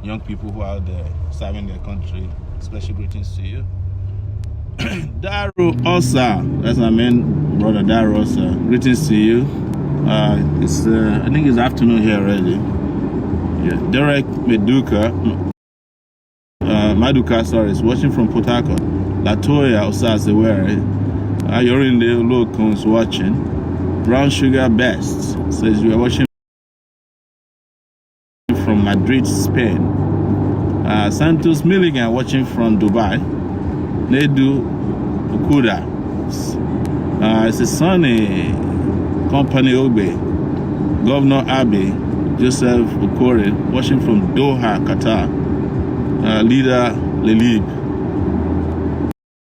young people who are out there serving their country. Special greetings to you. Daru Osa, that's my main brother, Daru Osa. Greetings to you. It's I think it's afternoon here already. Yeah, Derek Maduka, sorry, is watching from Port Harcourt. Latoya Osa Sowore, Ayorinde Olokun is watching. Brown Sugar Best says you are watching from Madrid, Spain. Santos Milligan watching from Dubai. Nedu Okuda, it's a sunny Company Obe, Governor Abe, Joseph Okore, watching from Doha, Qatar. Leader Lelib,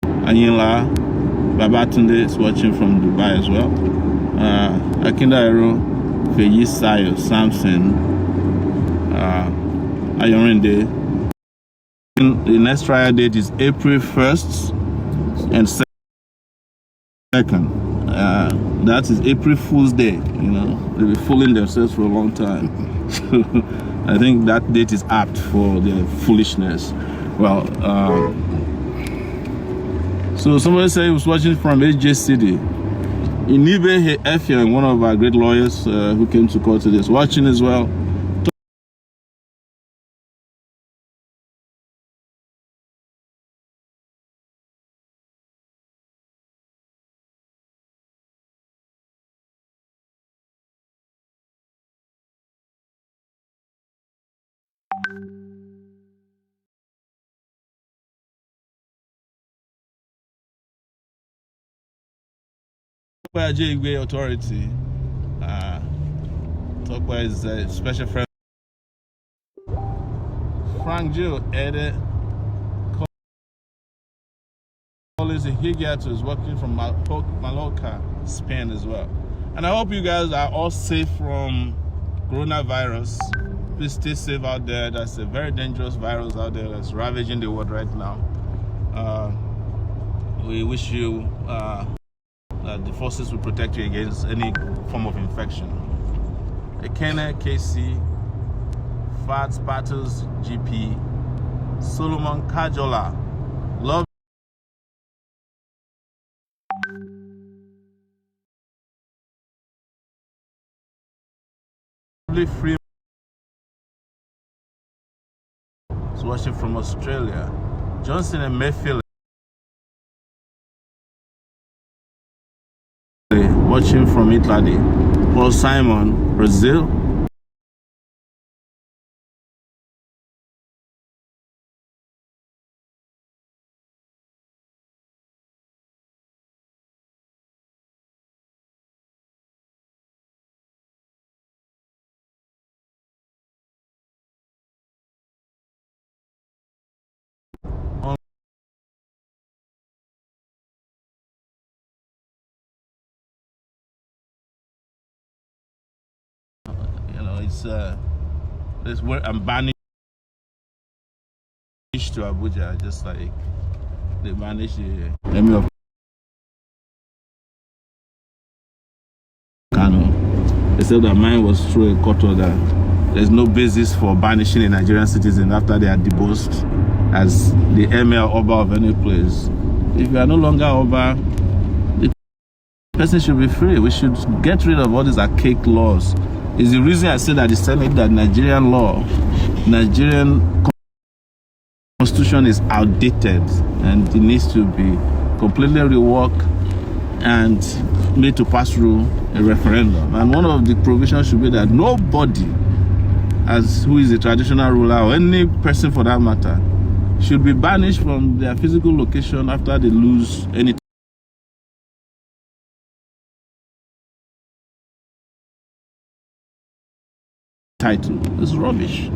Anila Babatunde is watching from Dubai as well. Akindairo, Feyi Sayo, Samson, Ayorinde. The next trial date is April 1st and 2nd. That is April Fool's Day. You know, they'll be fooling themselves for a long time. So I think that date is apt for their foolishness. Well, so somebody said he was watching from HJ City. Inibe Efian, one of our great lawyers who came to court today, is watching as well. Tokwe Authority. Tokwe is a special friend. Frank Jill Ede Collins Higato is working from Mallorca, Spain as well. And I hope you guys are all safe from coronavirus. Please stay safe out there. That's a very dangerous virus out there that's ravaging the world right now. We wish you that the forces will protect you against any form of infection. Ekene KC, Fats Battles GP, Solomon Kajola, Lovely Free is watching from Australia. Johnson and Mayfield watching from Italy. Paul Simon, Brazil. It's where I'm banished to Abuja, just like they banished the Emir of Kano. They said that mine was through a court order. There's no basis for banishing a Nigerian citizen after they are deposed as the Emir Oba of any place. If you are no longer Oba, the person should be free. We should get rid of all these archaic laws. Is the reason I say that the Senate, that Nigerian law, Nigerian constitution is outdated and it needs to be completely reworked and made to pass through a referendum. And one of the provisions should be that nobody, as who is a traditional ruler or any person for that matter, should be banished from their physical location after they lose any title. It's rubbish.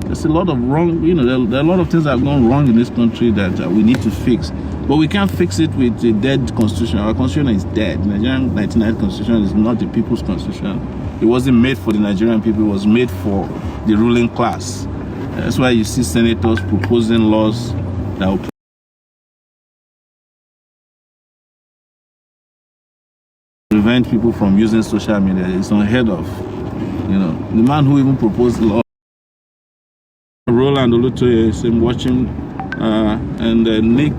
There's a lot of wrong, there are a lot of things that have gone wrong in this country that we need to fix. But we can't fix it with a dead constitution. Our constitution is dead. The Nigerian 1999 constitution is not the people's constitution. It wasn't made for the Nigerian people. It was made for the ruling class. That's why you see senators proposing laws that will prevent people from using social media. It's unheard of. The man who even proposed the law, Roland Olutoye, is watching, and Nick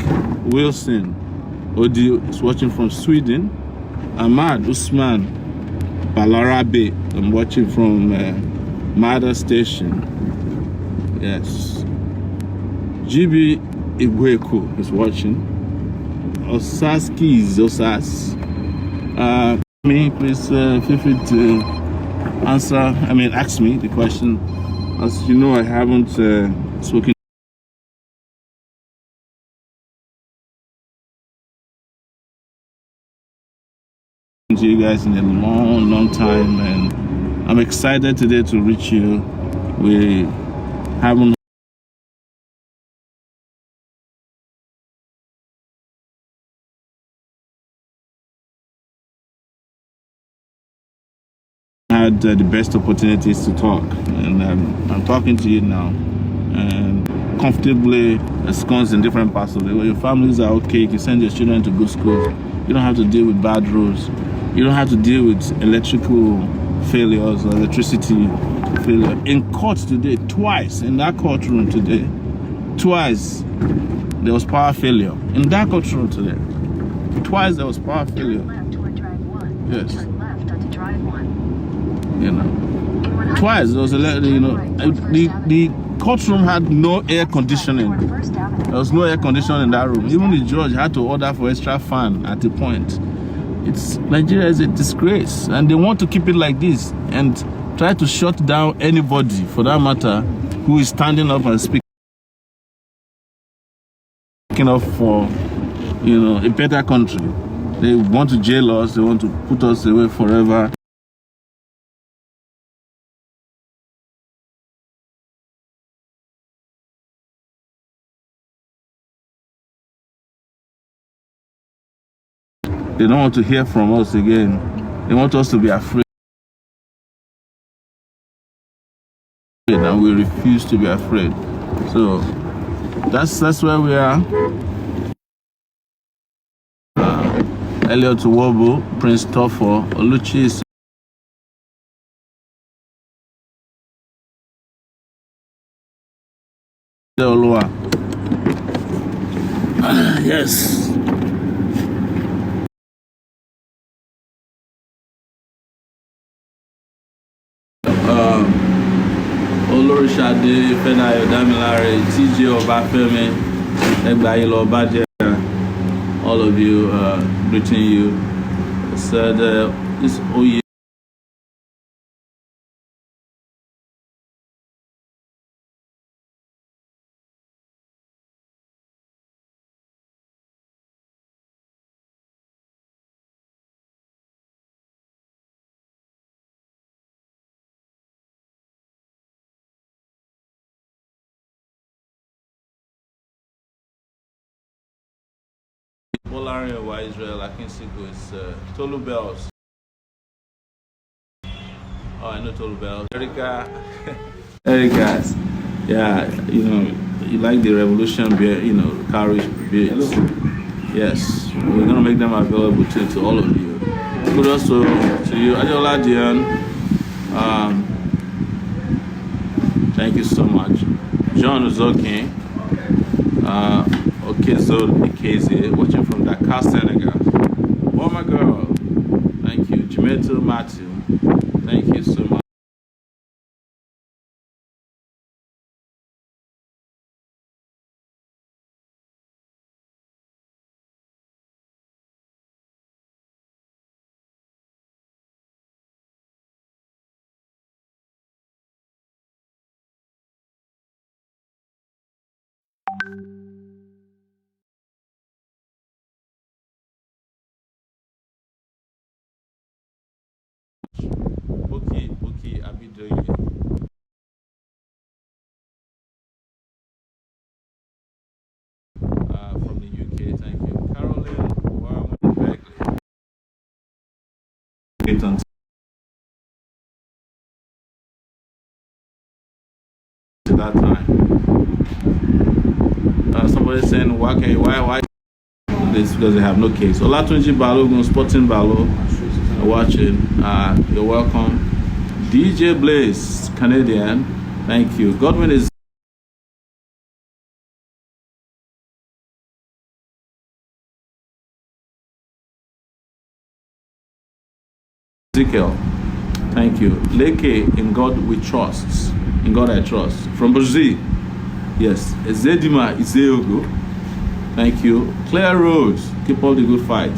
Wilson Odi is watching from Sweden. Ahmad Usman Balarabe, I'm watching from Mada Station. Yes. GB Igweku is watching. Osaski is Osas. Me, please feel free to ask me the question. As you know, I haven't spoken to you guys in a long time, and I'm excited today to reach you. We haven't had the best opportunities to talk, and I'm talking to you now, and comfortably ensconced in different parts of the world. Your families are okay. You can send your children to good school. You don't have to deal with bad roads. You don't have to deal with electrical failures or electricity failure. In court today, twice in that courtroom today, twice there was power failure. In that courtroom today, twice there was power failure. Yes. Twice there was the courtroom had no air conditioning. There was no air conditioning in that room. Even the judge had to order for extra fan at the point. Nigeria is a disgrace, and they want to keep it like this and try to shut down anybody, for that matter, who is standing up and speaking up for a better country. They want to jail us. They want to put us away forever. They don't want to hear from us again. They want us to be afraid, and we refuse to be afraid. So that's where we are. Elliot Wobo, Prince Tofo, Oluchi. Yes. Olorishade, Fenayo Damilare, TJ Obafemi, Egbayilo Obaje, all of you, greeting you. Said this Oye. Polari of Israel, I can see it's Tolu Bells. Oh, I know Tolu Bells. Erica, yeah, you like the revolution beer, courage beers. Yes, we're gonna make them available to all of you. Kudos to you, Ajola Dian. Thank you so much, John Uzoki. Okay, so Ikeze, watching from Dakar, Senegal. Oh my girl, thank you. Jimeto Matthew, thank you so much. Abidoye. From the UK, thank you. Caroline Begley. To that time. Somebody saying, why this? Because they have no case. Olatunji Balogun, Sporting Balo, watching. You're welcome. DJ Blaze, Canadian, thank you. Godwin is Ezekiel, thank you. Leke, in God we trust. In God I trust. From Brazil, yes. Ezedima Izeogo, thank you. Clear roads, keep up the good fight.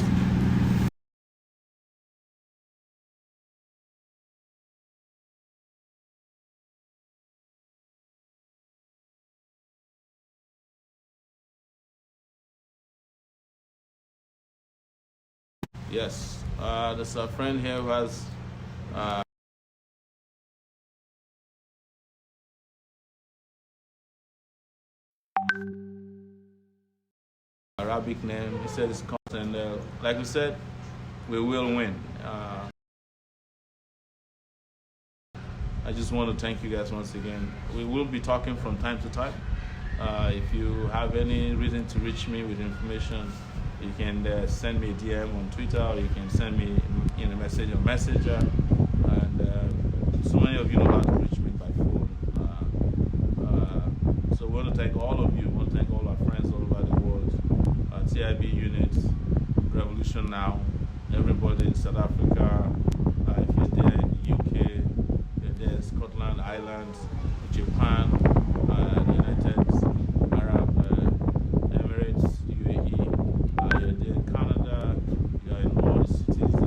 Yes, there's a friend here who has Arabic name. He said it's content. Like we said, we will win. I just want to thank you guys once again. We will be talking from time to time. If you have any reason to reach me with information, you can send me a DM on Twitter, or you can send me a message on Messenger. And so many of you know how to reach me by phone. So we want to thank all of you. We want to thank all our friends all over the world. TIB units, Revolution Now, everybody in South Africa, if you're there in the UK, you're there in Scotland, Ireland, Japan, United Arab Emirates, UAE, you're there in Canada, you're in all the cities of the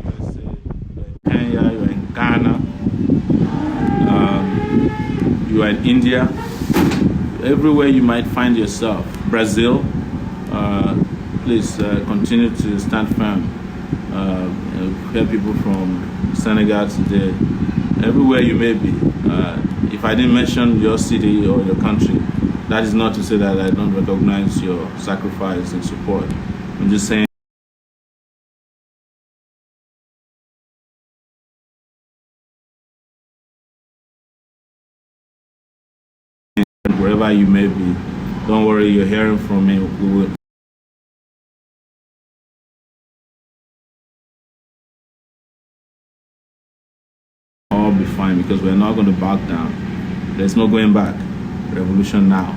USA, you're in Kenya, you're in Ghana, you are in India, everywhere you might find yourself, Brazil. Please continue to stand firm. Hear people from Senegal today, everywhere you may be. If I didn't mention your city or your country, that is not to say that I don't recognize your sacrifice and support. I'm just saying wherever you may be, don't worry, you're hearing from me. We will all be fine, because we're not going to back down. There's no going back. Revolution now.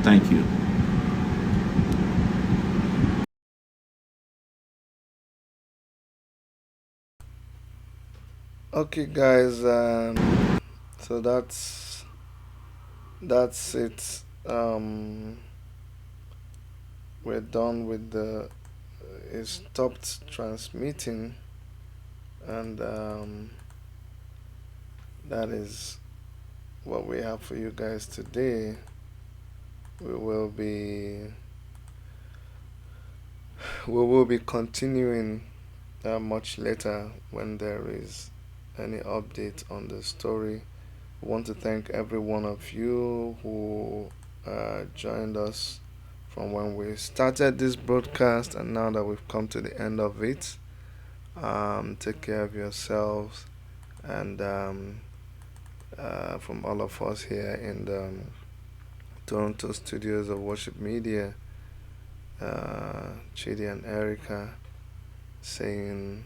Thank you. Okay, guys. So that's it. We're done with the. It stopped transmitting, and that is what we have for you guys today. We will be continuing much later when there is any update on the story. We want to thank every one of you who joined us from when we started this broadcast, and now that we've come to the end of it. Take care of yourselves, and from all of us here in the Toronto studios of Worship Media, Chidi and Erica, saying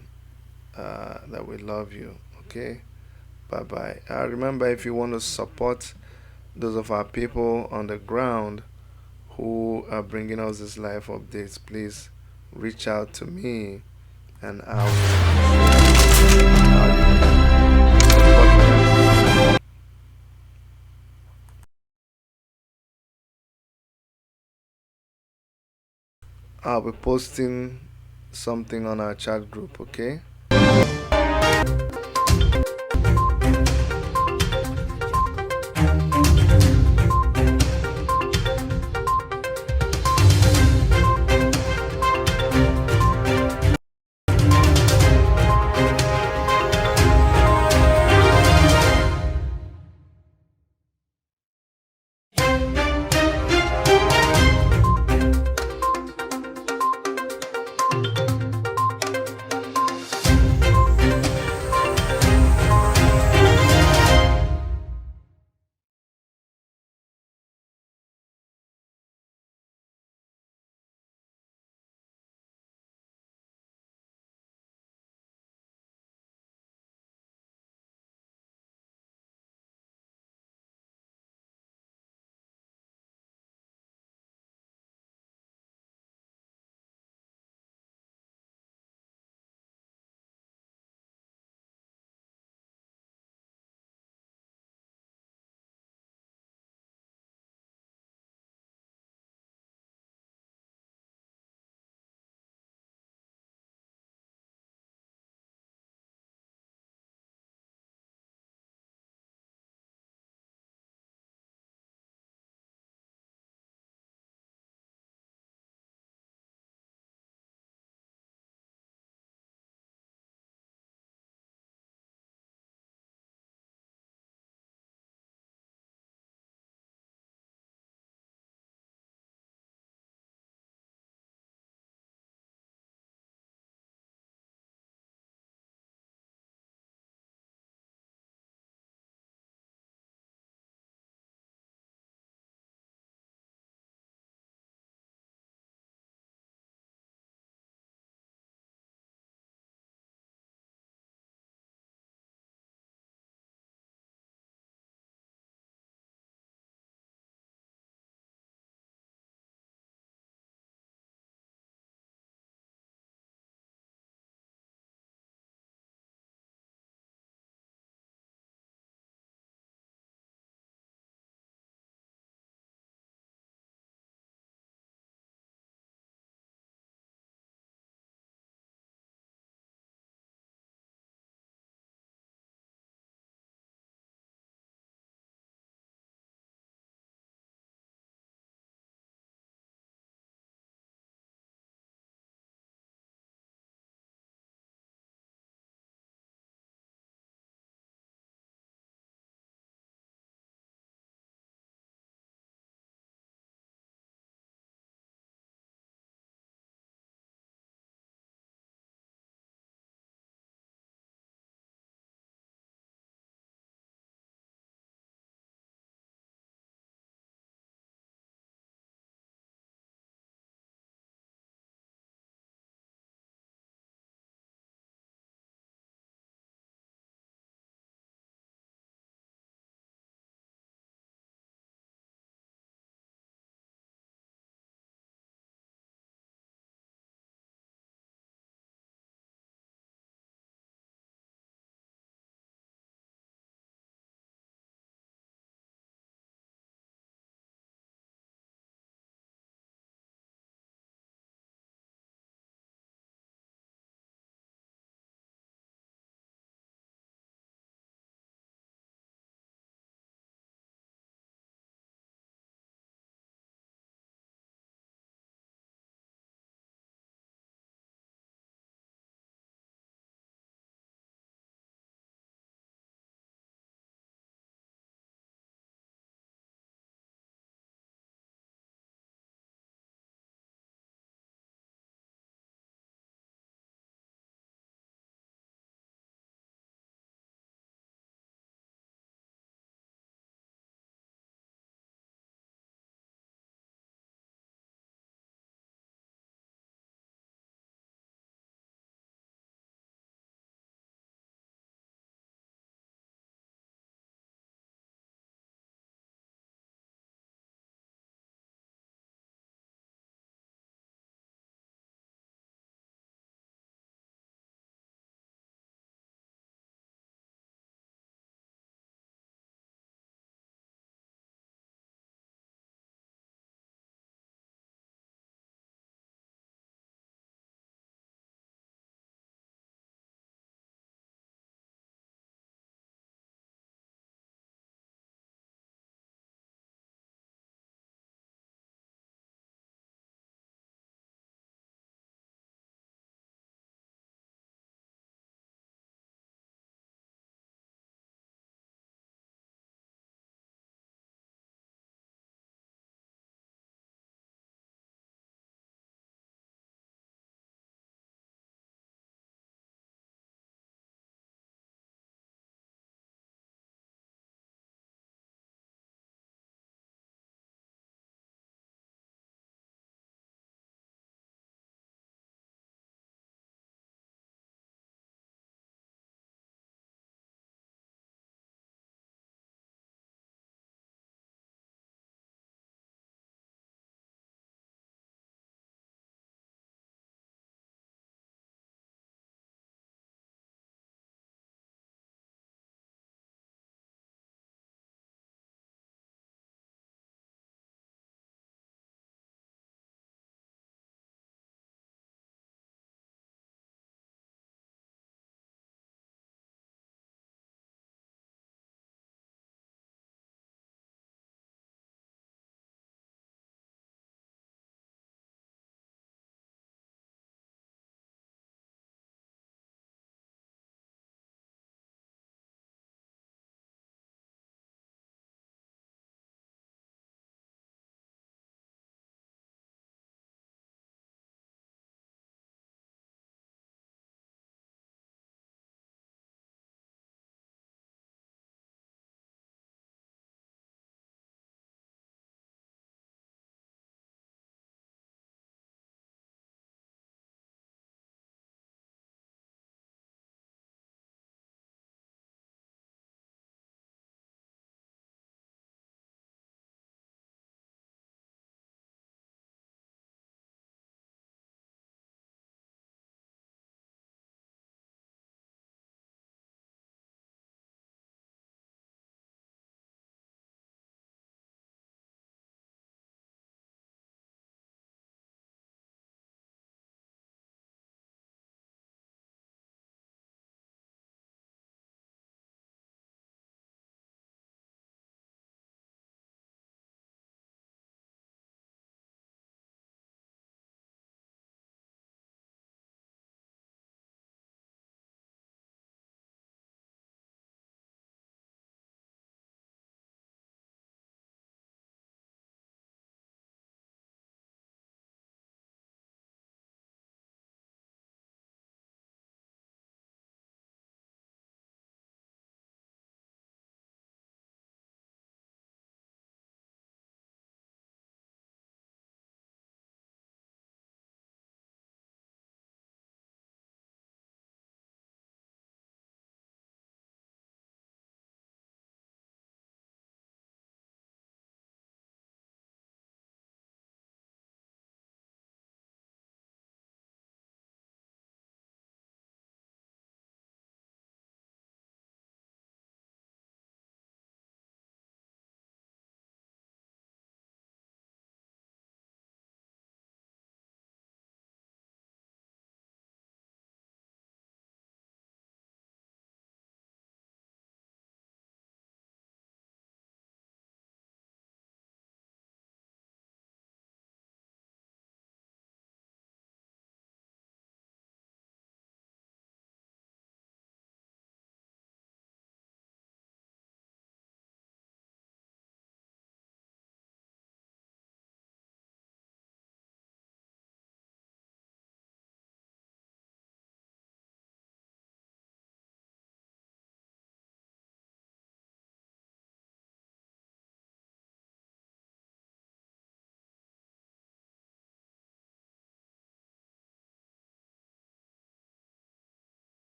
that we love you. Okay, bye bye. Remember, if you want to support those of our people on the ground who are bringing us these live updates, please reach out to me, and I'll be posting something on our chat group. Okay.